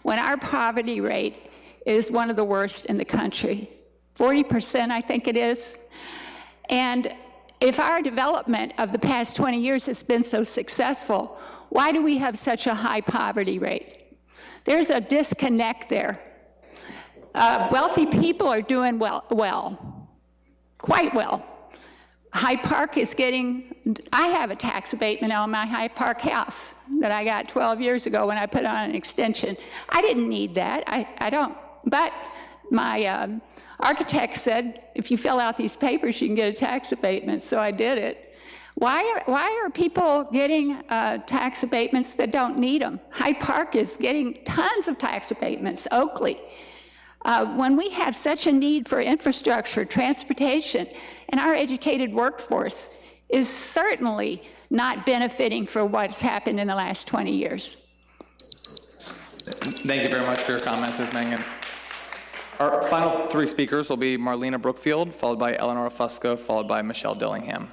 when our poverty rate is one of the worst in the country. 40%, I think it is. And if our development of the past 20 years has been so successful, why do we have such a high poverty rate? There's a disconnect there. Wealthy people are doing well, quite well. Hyde Park is getting I have a tax abatement on my Hyde Park house that I got 12 years ago when I put on an extension. I didn't need that. I don't. But my architect said, if you fill out these papers, you can get a tax abatement. So I did it. Why are people getting tax abatements that don't need them? Hyde Park is getting tons of tax abatements, Oakley. When we have such a need for infrastructure, transportation, and our educated workforce is certainly not benefiting from what's happened in the last 20 years. Thank you very much for your comments, Ms. Mangan. Our final three speakers will be Marlena Brookfield, followed by Eleanor Fusco, followed by Michelle Dillingham.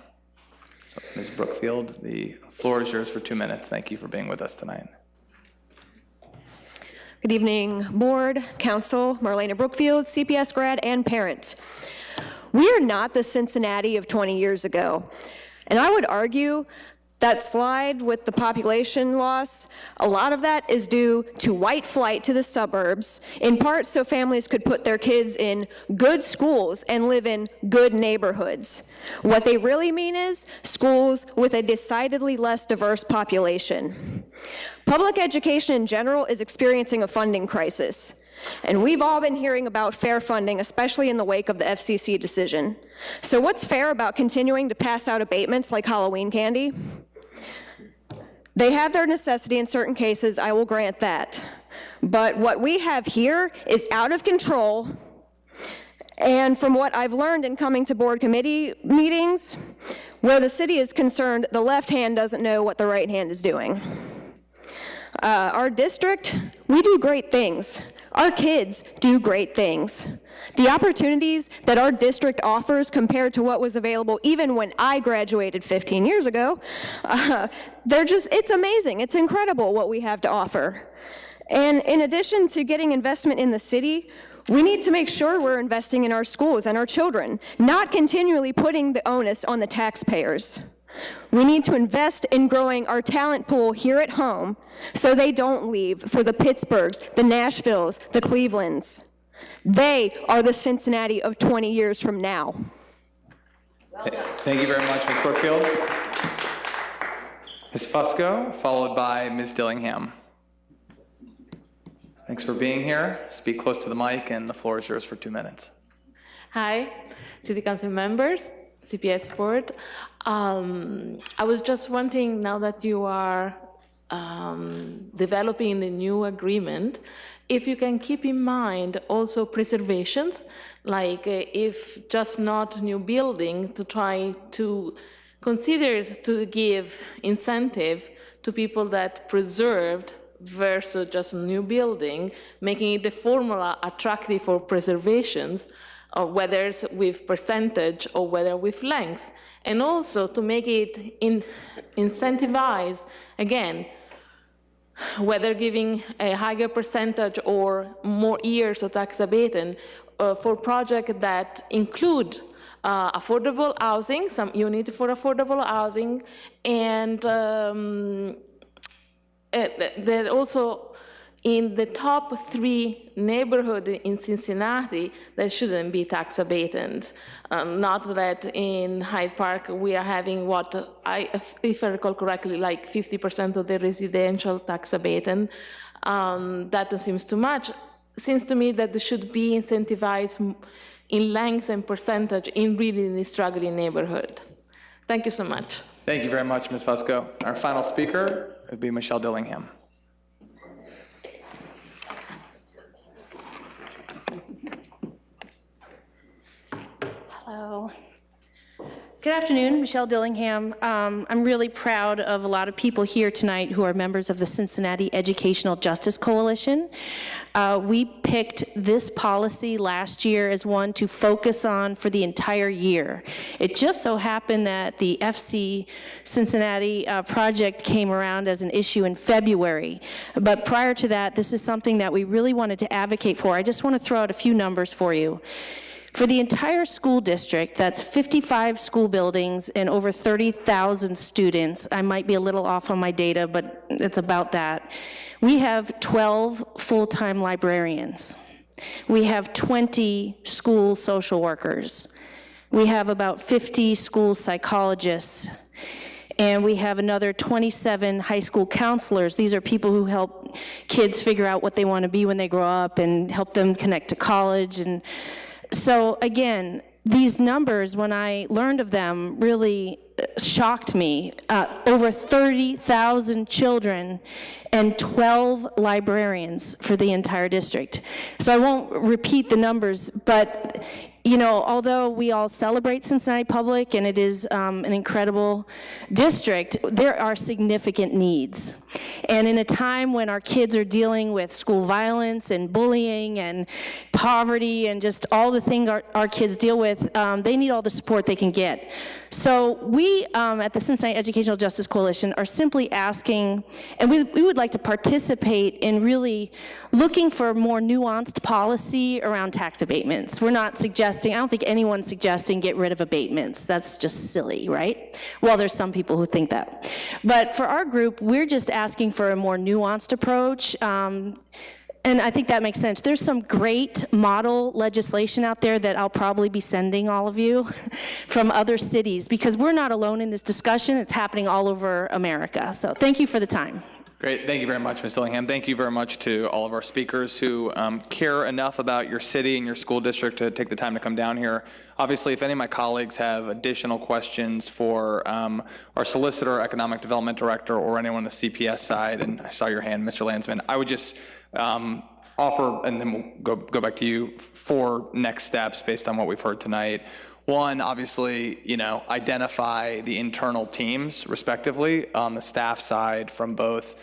So, Ms. Brookfield, the floor is yours for 2 minutes. Thank you for being with us tonight. Good evening, Board, Council, Marlena Brookfield, CPS grad, and parent. We are not the Cincinnati of 20 years ago, and I would argue that slide with the population loss, a lot of that is due to white flight to the suburbs, in part so families could put their kids in good schools and live in good neighborhoods. What they really mean is schools with a decidedly less diverse population. Public education in general is experiencing a funding crisis. And we've all been hearing about fair funding, especially in the wake of the FCC decision. So what's fair about continuing to pass out abatements like Halloween candy? They have their necessity in certain cases, I will grant that. But what we have here is out of control. And from what I've learned in coming to board committee meetings, where the city is concerned, the left hand doesn't know what the right hand is doing. Our district, we do great things. Our kids do great things. The opportunities that our district offers compared to what was available even when I graduated 15 years ago, it's amazing. It's incredible what we have to offer. And in addition to getting investment in the city, we need to make sure we're investing in our schools and our children, not continually putting the onus on the taxpayers. We need to invest in growing our talent pool here at home so they don't leave for the Pittsburghs, the Nashvilles, the Clevelands. They are the Cincinnati of 20 years from now. Thank you very much, Ms. Brookfield. Ms. Fusco, followed by Ms. Dillingham. Thanks for being here. Speak close to the mic, and the floor is yours for 2 minutes. Hi, City Council members, CPS board. I was just wondering, now that you are developing the new agreement, if you can keep in mind also preservations, like if just not new building, to try to consider to give incentive to people that preserved versus just new building, making the formula attractive for preservations, whether it's with percentage or whether with length, and also to make it incentivized, again, whether giving a higher percentage or more years of tax abatement for projects that include affordable housing, some unit for affordable housing, and that also in the top 3 neighborhoods in Cincinnati, there shouldn't be tax abatement. Not that in Hyde Park we are having what, if I recall correctly, like 50% of the residential tax abatement. That seems too much. Seems to me that there should be incentivized in length and percentage in really struggling neighborhood. Thank you so much. Thank you very much, Ms. Fusco. Our final speaker would be Michelle Dillingham. Hello. Good afternoon, Michelle Dillingham. I'm really proud of a lot of people here tonight who are members of the Cincinnati Educational Justice Coalition. We picked this policy last year as one to focus on for the entire year. It just so happened that the FC Cincinnati project came around as an issue in February. But prior to that, this is something that we really wanted to advocate for. I just want to throw out a few numbers for you. For the entire school district, that's 55 school buildings and over 30,000 students. I might be a little off on my data, but it's about that. We have 12 full-time librarians. We have 20 school social workers. We have about 50 school psychologists. And we have another 27 high school counselors. These are people who help kids figure out what they want to be when they grow up and help them connect to college. And so again, these numbers, when I learned of them, really shocked me. Over 30,000 children and 12 librarians for the entire district. So I won't repeat the numbers, but you know, although we all celebrate Cincinnati Public and it is an incredible district, there are significant needs. And in a time when our kids are dealing with school violence and bullying and poverty and just all the things our kids deal with, they need all the support they can get. So we at the Cincinnati Educational Justice Coalition are simply asking, and we would like to participate in really looking for more nuanced policy around tax abatements. We're not suggesting, I don't think anyone's suggesting get rid of abatements. That's just silly, right? Well, there's some people who think that. But for our group, we're just asking for a more nuanced approach. And I think that makes sense. There's some great model legislation out there that I'll probably be sending all of you from other cities, because we're not alone in this discussion. It's happening all over America. So thank you for the time. Great. Thank you very much, Ms. Dillingham. Thank you very much to all of our speakers who care enough about your city and your school district to take the time to come down here. Obviously, if any of my colleagues have additional questions for our solicitor, economic development director, or anyone on the CPS side, and I saw your hand, Mr. Landsman, I would just offer, and then we'll go back to you, 4 next steps based on what we've heard tonight. One, obviously, you know, identify the internal teams, respectively, on the staff side from both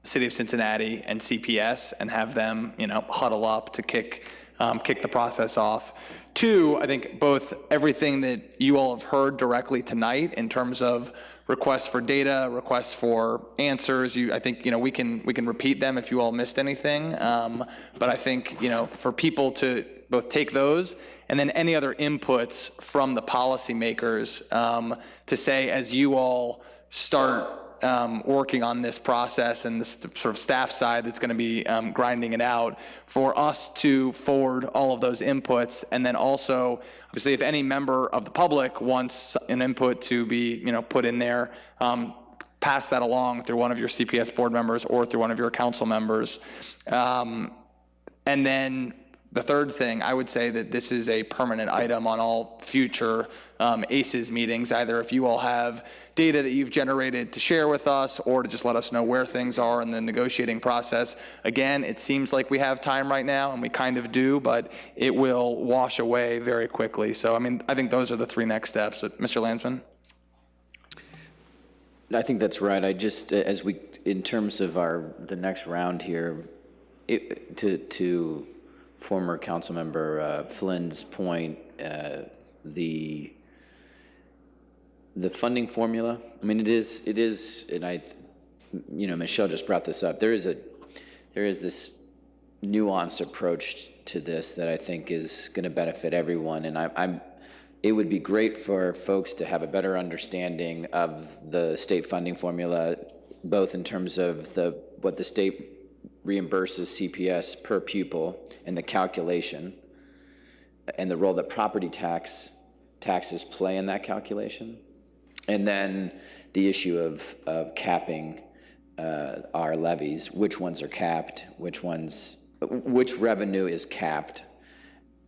City of Cincinnati and CPS, and have them, you know, huddle up to kick the process off. 2, I think both everything that you all have heard directly tonight in terms of requests for data, requests for answers. I think, you know, we can repeat them if you all missed anything. But I think, you know, for people to both take those and then any other inputs from the policymakers to say, as you all start working on this process and this sort of staff side that's going to be grinding it out, for us to forward all of those inputs. And then also, obviously, if any member of the public wants an input to be, you know, put in there, pass that along through one of your CPS board members or through one of your council members. And then the third thing, I would say that this is a permanent item on all future ACES meetings, either if you all have data that you've generated to share with us or to just let us know where things are in the negotiating process. Again, it seems like we have time right now, and we kind of do, but it will wash away very quickly. So, I mean, I think those are the 3 next steps. Mr. Landsman? I think that's right. I just, as we, in terms of the next round here, to former Councilmember Flynn's point, the funding formula. I mean, it is, and you know, Michelle just brought this up. There is this nuanced approach to this that I think is going to benefit everyone, and it would be great for folks to have a better understanding of the state funding formula, both in terms of what the state reimburses CPS per pupil and the calculation and the role that property taxes play in that calculation. And then the issue of capping our levies, which ones are capped, which revenue is capped,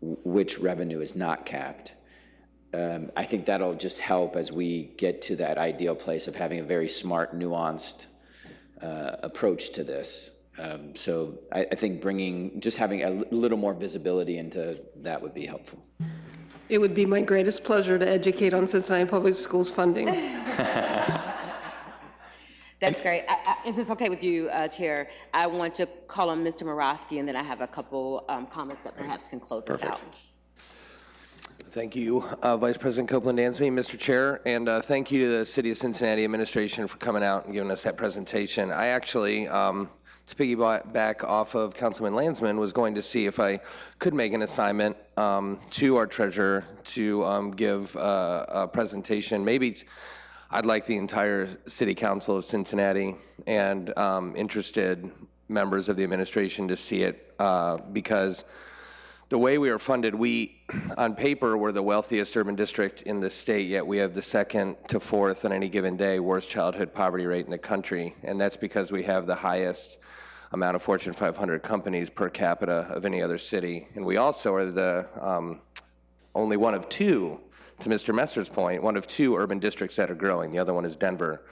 which revenue is not capped. I think that'll just help as we get to that ideal place of having a very smart, nuanced approach to this. So I think just having a little more visibility into that would be helpful. It would be my greatest pleasure to educate on Cincinnati Public Schools funding. That's great. If it's okay with you, Chair, I want to call on Mr. Morosky, and then I have a couple comments that perhaps can close us out. Thank you, Vice President Copeland-Dansby, Mr. Chair, and thank you to the City of Cincinnati administration for coming out and giving us that presentation. I actually, to piggyback off of Councilman Landsman, was going to see if I could make an assignment to our treasurer to give a presentation. Maybe I'd like the entire City Council of Cincinnati and interested members of the administration to see it because the way we are funded, we, on paper, we're the wealthiest urban district in the state, yet we have the second to fourth on any given day worst childhood poverty rate in the country. And that's because we have the highest amount of Fortune 500 companies per capita of any other city. And we also are the only one of two, to Mr. Messer's point, one of two urban districts that are growing. The other one is Denver.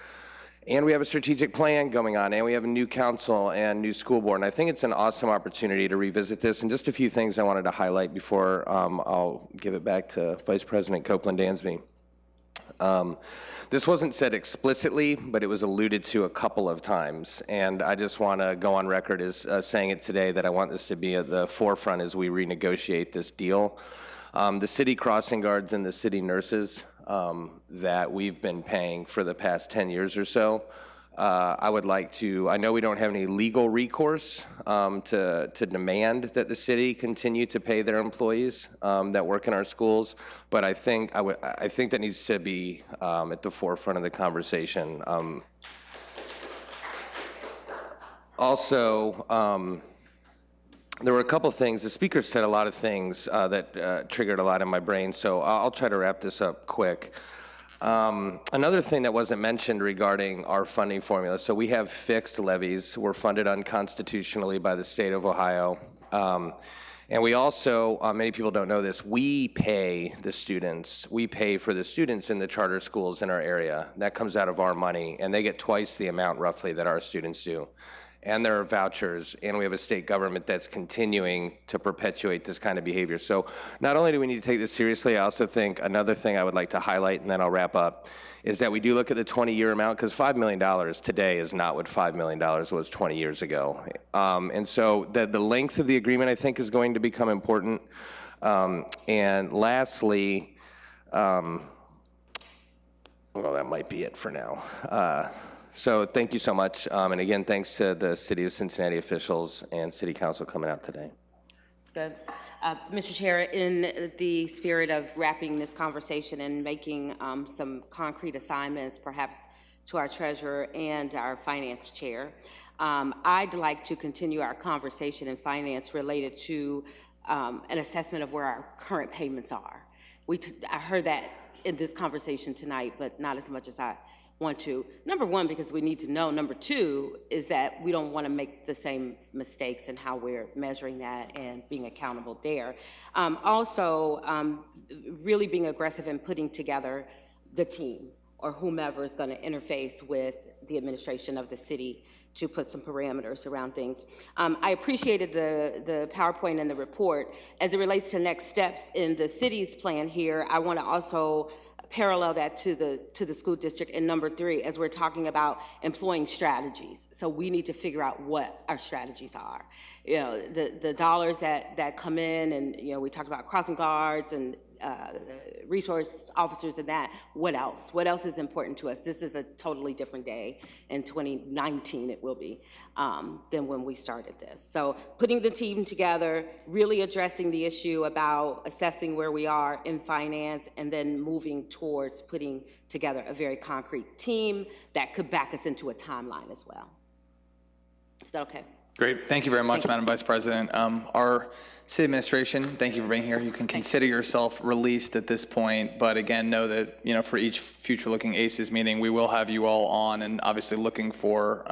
And we have a strategic plan going on, and we have a new council and new school board. And I think it's an awesome opportunity to revisit this. And just a few things I wanted to highlight before I'll give it back to Vice President Copeland-Dansby. This wasn't said explicitly, but it was alluded to a couple of times. And I just want to go on record as saying it today that I want this to be at the forefront as we renegotiate this deal. The city crossing guards and the city nurses that we've been paying for the past 10 years or so, I would like to, I know we don't have any legal recourse to demand that the city continue to pay their employees that work in our schools, but I think that needs to be at the forefront of the conversation. Also, there were a couple things. The speaker said a lot of things that triggered a lot in my brain, so I'll try to wrap this up quick. Another thing that wasn't mentioned regarding our funding formula, so we have fixed levies. We're funded unconstitutionally by the state of Ohio. And we also, many people don't know this, we pay the students. We pay for the students in the charter schools in our area. That comes out of our money, and they get twice the amount roughly that our students do. And there are vouchers, and we have a state government that's continuing to perpetuate this kind of behavior. So not only do we need to take this seriously, I also think another thing I would like to highlight, and then I'll wrap up, is that we do look at the 20-year amount, because $5 million today is not what $5 million was 20 years ago. And so the length of the agreement, I think, is going to become important. And lastly, well, that might be it for now. So thank you so much. And again, thanks to the City of Cincinnati officials and City Council coming out today. Good. Mr. Chair, in the spirit of wrapping this conversation and making some concrete assignments, perhaps to our treasurer and our finance chair, I'd like to continue our conversation in finance related to an assessment of where our current payments are. I heard that in this conversation tonight, but not as much as I want to. Number one, because we need to know. Number two is that we don't want to make the same mistakes in how we're measuring that and being accountable there. Also, really being aggressive in putting together the team or whomever is going to interface with the administration of the city to put some parameters around things. I appreciated the PowerPoint and the report. As it relates to next steps in the city's plan here, I want to also parallel that to the school district in number 3 as we're talking about employing strategies. So we need to figure out what our strategies are. You know, the dollars that come in, and you know, we talked about crossing guards and resource officers and that. What else? What else is important to us? This is a totally different day. In 2019 it will be than when we started this. So putting the team together, really addressing the issue about assessing where we are in finance, and then moving towards putting together a very concrete team that could back us into a timeline as well. Is that okay? Great. Thank you very much, Madam Vice President. Our city administration, thank you for being here. You can consider yourself released at this point, but again, know that, you know, for each future-looking ACES meeting, we will have you all on, and obviously looking for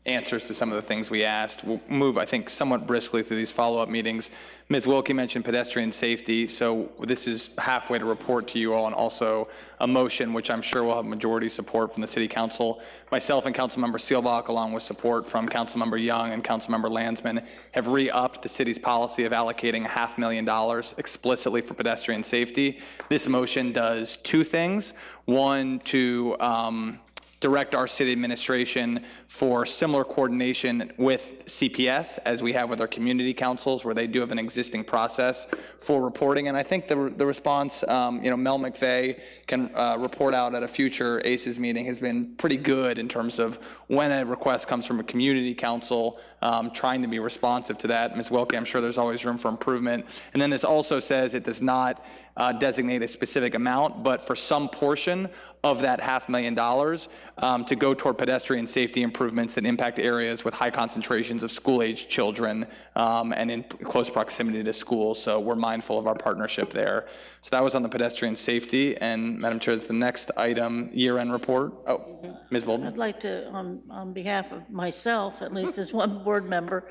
answers to some of the things we asked. We'll move, I think, somewhat briskly through these follow-up meetings. Ms. Wilkie mentioned pedestrian safety, so this is halfway to report to you all, and also a motion, which I'm sure will have majority support from the City Council. Myself and Councilmember Seelbach, along with support from Councilmember Young and Councilmember Landsman, have re-upped the city's policy of allocating $500,000 explicitly for pedestrian safety. This motion does two things. One, to direct our city administration for similar coordination with CPS as we have with our community councils, where they do have an existing process for reporting. And I think the response, you know, Mel McVeigh can report out at a future ACES meeting, has been pretty good in terms of when a request comes from a community council, trying to be responsive to that. Ms. Wilkie, I'm sure there's always room for improvement. And then this also says it does not designate a specific amount, but for some portion of that $500,000, to go toward pedestrian safety improvements that impact areas with high concentrations of school-aged children and in close proximity to schools. So we're mindful of our partnership there. So that was on the pedestrian safety. And Madam Chair, it's the next item, year-end report. Oh, Ms. Bolden. I'd like to, on behalf of myself, at least as one board member,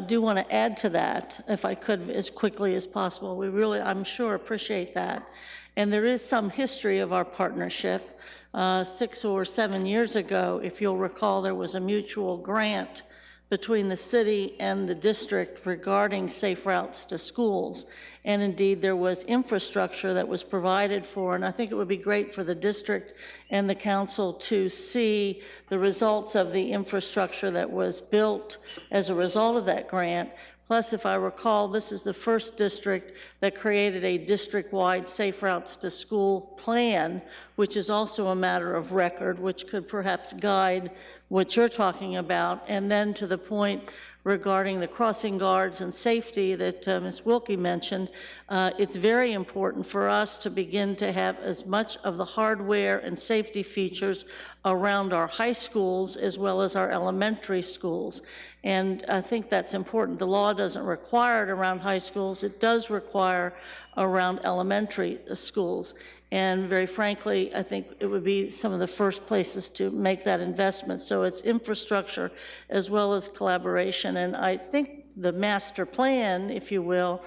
do want to add to that, if I could, as quickly as possible. We really, I'm sure, appreciate that. And there is some history of our partnership. 6 or 7 years ago, if you'll recall, there was a mutual grant between the city and the district regarding safe routes to schools. And indeed, there was infrastructure that was provided for, and I think it would be great for the district and the council to see the results of the infrastructure that was built as a result of that grant. Plus, if I recall, this is the first district that created a district-wide Safe Routes to School plan, which is also a matter of record, which could perhaps guide what you're talking about. And then to the point regarding the crossing guards and safety that Ms. Wilkie mentioned, it's very important for us to begin to have as much of the hardware and safety features around our high schools as well as our elementary schools. And I think that's important. The law doesn't require it around high schools. It does require around elementary schools. And very frankly, I think it would be some of the first places to make that investment. So it's infrastructure as well as collaboration. And I think the master plan, if you will,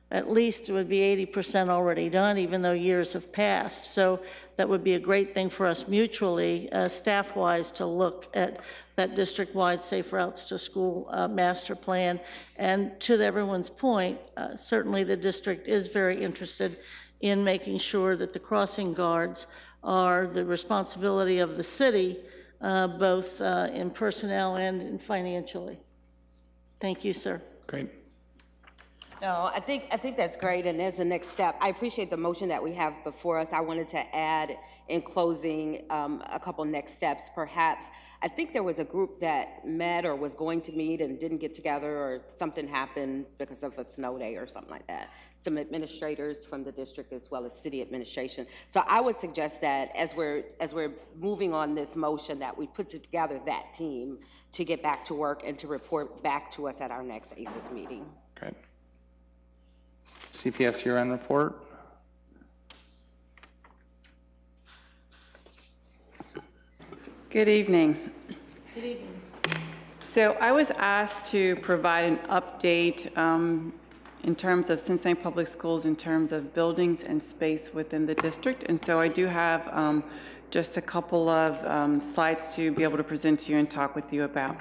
at least it would be 80% already done, even though years have passed. So that would be a great thing for us mutually, staff-wise, to look at that district-wide Safe Routes to School master plan. And to everyone's point, certainly the district is very interested in making sure that the crossing guards are the responsibility of the city, both in personnel and in financially. Thank you, sir. Great. No, I think that's great, and as a next step, I appreciate the motion that we have before us. I wanted to add in closing a couple next steps, perhaps. I think there was a group that met or was going to meet and didn't get together, or something happened because of a snow day or something like that. Some administrators from the district as well as city administration. So I would suggest that as we're moving on this motion, that we put together that team to get back to work and to report back to us at our next ACES meeting. Great. CPS year-end report. Good evening. Good evening. So I was asked to provide an update in terms of Cincinnati Public Schools, in terms of buildings and space within the district. And so I do have just a couple of slides to be able to present to you and talk with you about.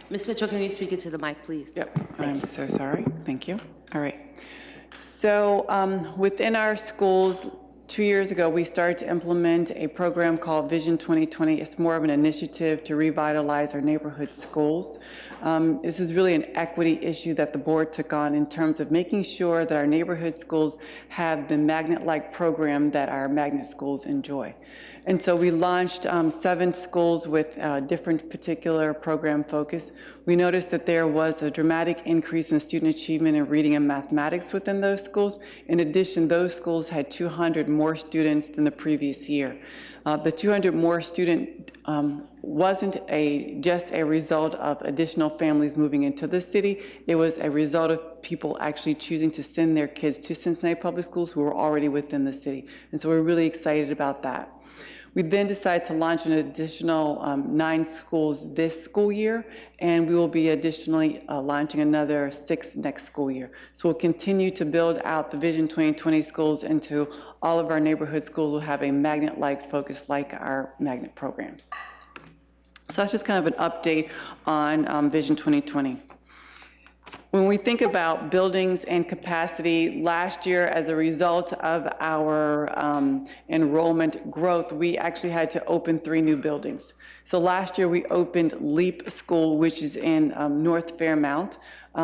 Ms. Mitchell, can you speak into the mic, please? Yep, I'm so sorry. Thank you. All right. So within our schools, 2 years ago, we started to implement a program called Vision 2020. It's more of an initiative to revitalize our neighborhood schools. This is really an equity issue that the board took on in terms of making sure that our neighborhood schools have the magnet-like program that our magnet schools enjoy. And so we launched 7 schools with different particular program focus. We noticed that there was a dramatic increase in student achievement in reading and mathematics within those schools. In addition, those schools had 200 more students than the previous year. The 200 more student wasn't just a result of additional families moving into the city. It was a result of people actually choosing to send their kids to Cincinnati Public Schools who were already within the city. And so we're really excited about that. We then decided to launch an additional 9 schools this school year, and we will be additionally launching another 6 next school year. So we'll continue to build out the Vision 2020 schools into all of our neighborhood schools will have a magnet-like focus like our magnet programs. So that's just kind of an update on Vision 2020. When we think about buildings and capacity, last year, as a result of our enrollment growth, we actually had to open 3 new buildings. So last year, we opened LEAP School, which is in North Fairmount.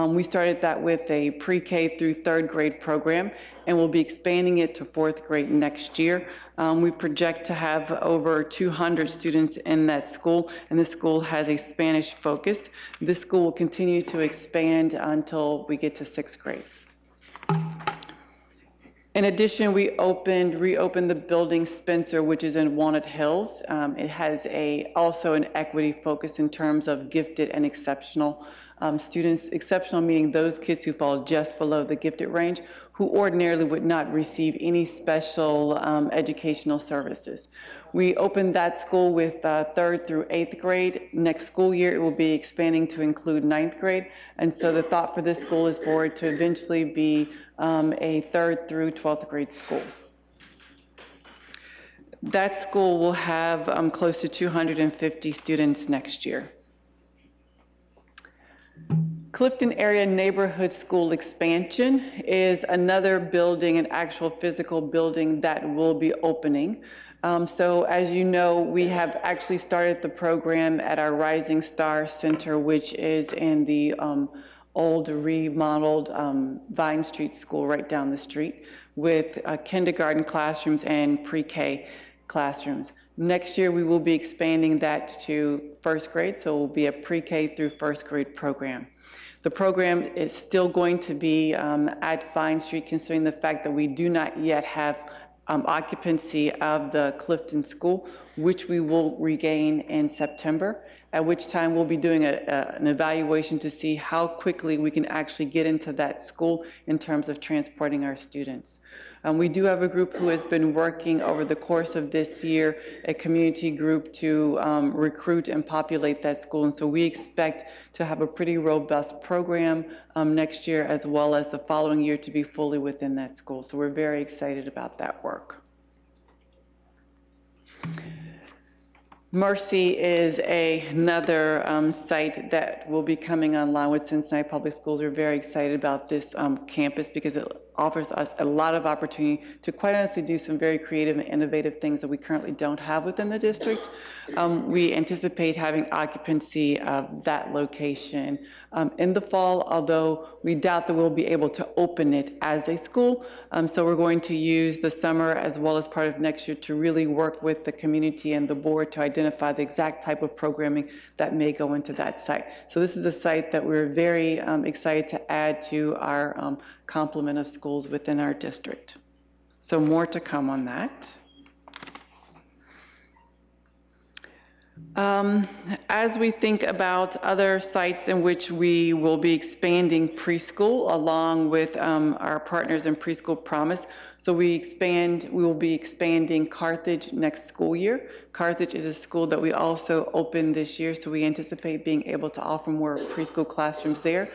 We started that with a pre-K through 3rd grade program, and we'll be expanding it to 4th grade next year. We project to have over 200 students in that school, and this school has a Spanish focus. This school will continue to expand until we get to 6th grade. In addition, we reopened the building Spencer, which is in Walnut Hills. It has also an equity focus in terms of gifted and exceptional students. Exceptional meaning those kids who fall just below the gifted range, who ordinarily would not receive any special educational services. We opened that school with 3rd through 8th grade. Next school year, it will be expanding to include 9th grade. And so the thought for this school is for it to eventually be a 3rd through 12th grade school. That school will have close to 250 students next year. Clifton Area Neighborhood School Expansion is another building, an actual physical building that will be opening. So as you know, we have actually started the program at our Rising Star Center, which is in the old remodeled Vine Street School right down the street, with kindergarten classrooms and pre-K classrooms. Next year, we will be expanding that to 1st grade, so it will be a pre-K through 1st grade program. The program is still going to be at Vine Street, considering the fact that we do not yet have occupancy of the Clifton School, which we will regain in September, at which time we'll be doing an evaluation to see how quickly we can actually get into that school in terms of transporting our students. We do have a group who has been working over the course of this year, a community group to recruit and populate that school. And so we expect to have a pretty robust program next year, as well as the following year to be fully within that school. So we're very excited about that work. Mercy is another site that will be coming online with Cincinnati Public Schools. We're very excited about this campus because it offers us a lot of opportunity to quite honestly do some very creative and innovative things that we currently don't have within the district. We anticipate having occupancy of that location in the fall, although we doubt that we'll be able to open it as a school. So we're going to use the summer as well as part of next year to really work with the community and the board to identify the exact type of programming that may go into that site. So this is a site that we're very excited to add to our complement of schools within our district. So more to come on that. As we think about other sites in which we will be expanding preschool along with our partners in Preschool Promise, so we will be expanding Carthage next school year. Carthage is a school that we also opened this year, so we anticipate being able to offer more preschool classrooms there.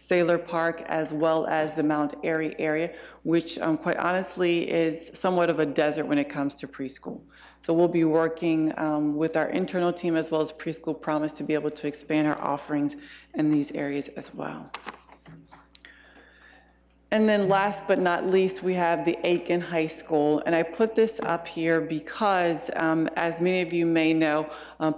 Sailor Park, as well as the Mount Airy area, which quite honestly is somewhat of a desert when it comes to preschool. So we'll be working with our internal team as well as Preschool Promise to be able to expand our offerings in these areas as well. And then last but not least, we have the Aiken High School. And I put this up here because, as many of you may know,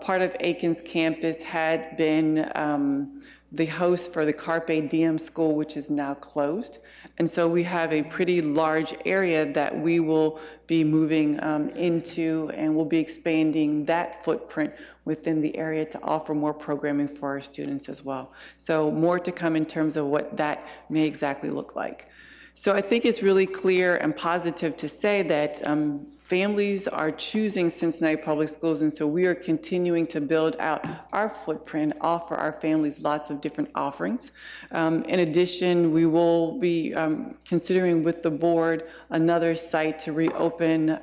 part of Aiken's campus had been the host for the Carpe Diem School, which is now closed. And so we have a pretty large area that we will be moving into, and we'll be expanding that footprint within the area to offer more programming for our students as well. So more to come in terms of what that may exactly look like. So I think it's really clear and positive to say that families are choosing Cincinnati Public Schools, and so we are continuing to build out our footprint, offer our families lots of different offerings. In addition, we will be considering with the board another site to reopen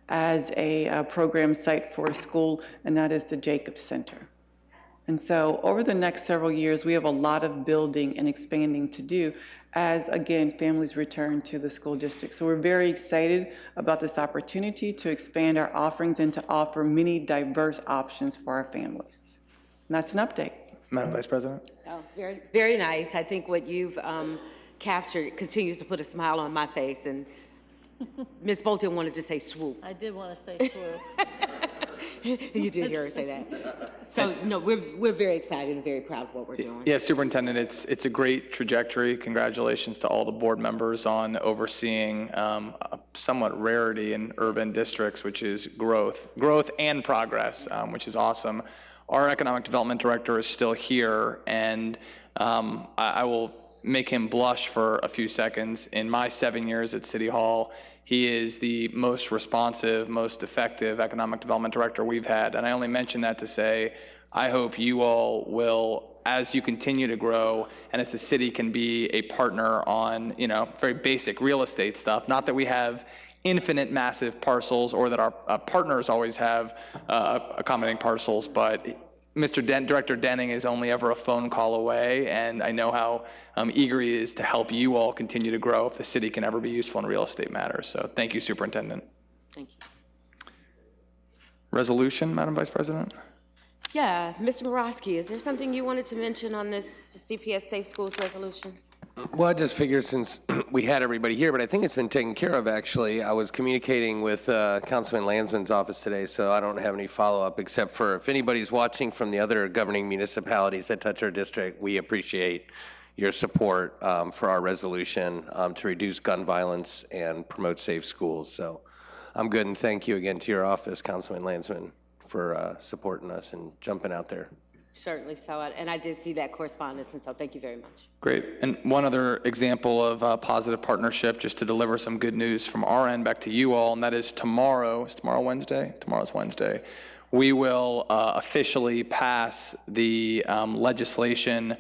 as a program site for a school, and that is the Jacobs Center. And so over the next several years, we have a lot of building and expanding to do as, again, families return to the school district. So we're very excited about this opportunity to expand our offerings and to offer many diverse options for our families. And that's an update. Madam Vice President? Oh, very, very nice. I think what you've captured continues to put a smile on my face. And Ms. Bolton wanted to say swoop. I did want to say swoop. You did hear her say that. So, no, we're very excited and very proud of what we're doing. Yeah, Superintendent, it's a great trajectory. Congratulations to all the board members on overseeing a somewhat rarity in urban districts, which is growth and progress, which is awesome. Our economic development director is still here, and I will make him blush for a few seconds. In my 7 years at City Hall, he is the most responsive, most effective economic development director we've had. And I only mention that to say, I hope you all will, as you continue to grow and as the city can be a partner on, very basic real estate stuff, not that we have infinite massive parcels or that our partners always have accommodating parcels, but Director Denning is only ever a phone call away, and I know how eager he is to help you all continue to grow if the city can ever be useful in real estate matters. So thank you, Superintendent. Thank you. Resolution, Madam Vice President? Yeah, Mr. Morosky, is there something you wanted to mention on this CPS Safe Schools resolution? Well, I just figured since we had everybody here, but I think it's been taken care of, actually. I was communicating with Councilman Landsman's office today, so I don't have any follow-up, except for if anybody's watching from the other governing municipalities that touch our district, we appreciate your support for our resolution to reduce gun violence and promote safe schools. So I'm good, and thank you again to your office, Councilman Landsman, for supporting us and jumping out there. Certainly so, and I did see that correspondence, and so thank you very much. Great. And one other example of positive partnership, just to deliver some good news from our end back to you all, and that is tomorrow. Is tomorrow Wednesday? Tomorrow's Wednesday. We will officially pass the legislation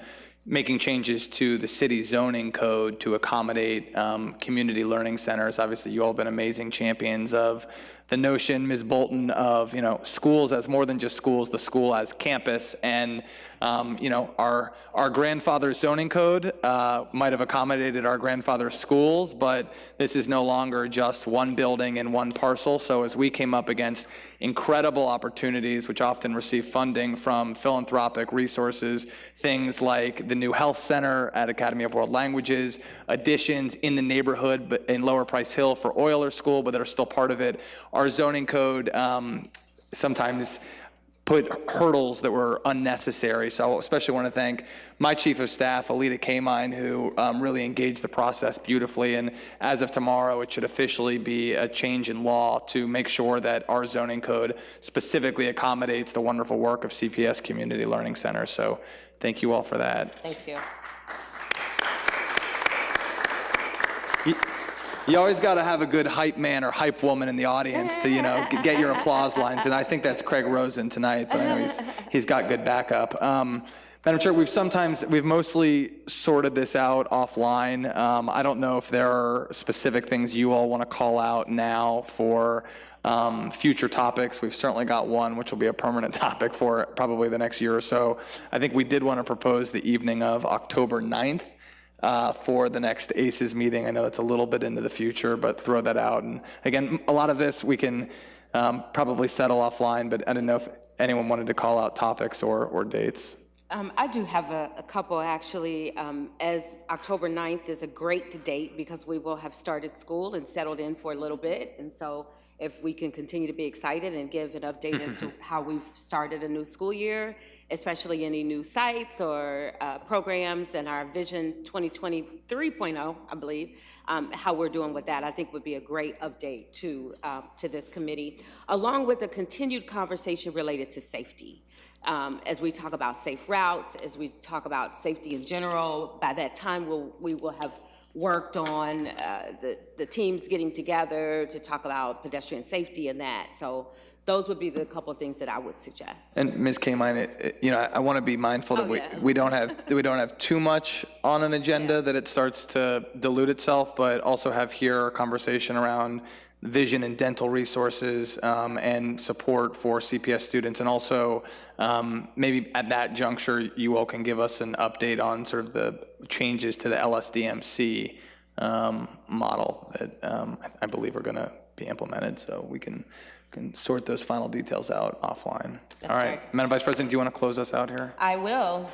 making changes to the city zoning code to accommodate community learning centers. Obviously, you all have been amazing champions of the notion, Ms. Bolton, of schools as more than just schools, the school as campus. And our grandfather's zoning code might have accommodated our grandfather's schools, but this is no longer just one building and one parcel. So as we came up against incredible opportunities, which often receive funding from philanthropic resources, things like the new health center at Academy of World Languages, additions in the neighborhood but in Lower Price Hill for Euler School, but that are still part of it. Our zoning code sometimes put hurdles that were unnecessary. So I especially want to thank my chief of staff, Alita Kamine, who really engaged the process beautifully. And as of tomorrow, it should officially be a change in law to make sure that our zoning code specifically accommodates the wonderful work of CPS Community Learning Center. So thank you all for that. Thank you. You always got to have a good hype man or hype woman in the audience to, get your applause lines. And I think that's Craig Rosen tonight, but I know he's got good backup. Madam Chair, we've mostly sorted this out offline. I don't know if there are specific things you all want to call out now for future topics. We've certainly got one, which will be a permanent topic for probably the next year or so. I think we did want to propose the evening of October 9th. For the next ACES meeting. I know it's a little bit into the future, but throw that out. And again, a lot of this we can probably settle offline, but I didn't know if anyone wanted to call out topics or dates. I do have a couple, actually, as October 9th is a great date because we will have started school and settled in for a little bit. And so if we can continue to be excited and give an update as to how we've started a new school year, especially any new sites or programs and our Vision 2020 3.0, I believe, how we're doing with that, I think would be a great update to this committee, along with the continued conversation related to safety. As we talk about safe routes, as we talk about safety in general, by that time we will have worked on the teams getting together to talk about pedestrian safety and that. So those would be the couple of things that I would suggest. And Ms. Kamine, I want to be mindful that we don't have too much on an agenda that it starts to dilute itself, but also have here a conversation around vision and dental resources and support for CPS students. And also maybe at that juncture, you all can give us an update on sort of the changes to the LSDMC model that I believe are going to be implemented. So we can sort those final details out offline. All right. Madam Vice President, do you want to close us out here? I will.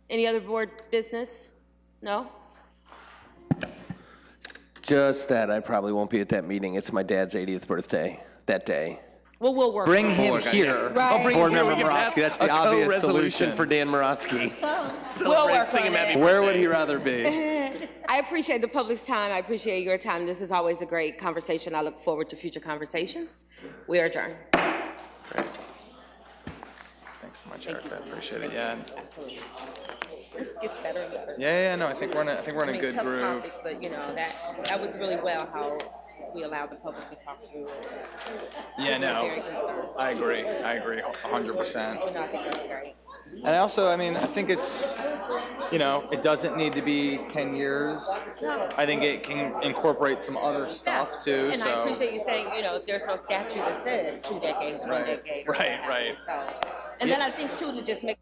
Any other board business? No? Just that I probably won't be at that meeting. It's my dad's 80th birthday that day. Well, we'll work. Bring him here. Right. Board Member Morosky. That's the obvious solution for Dan Morosky. We'll work on it. Where would he rather be? I appreciate the public's time. I appreciate your time. This is always a great conversation. I look forward to future conversations. We are adjourned. Great. Thanks. Thanks so much, Erica. I appreciate it. Yeah. Absolutely. This gets better and better. Yeah, no, I think we're in a good tough groove. Topics, but that was really well how we allowed the public to talk through it. Yeah, no, Very concerned. I agree 100%. No, I think that's great. And also, I mean, I think it's, it doesn't need to be 10 years. No. I think it can incorporate some other stuff too. And so. I appreciate you saying, there's no statute that says 2 decades, 1 decade. Right. So, and then I think too, to just make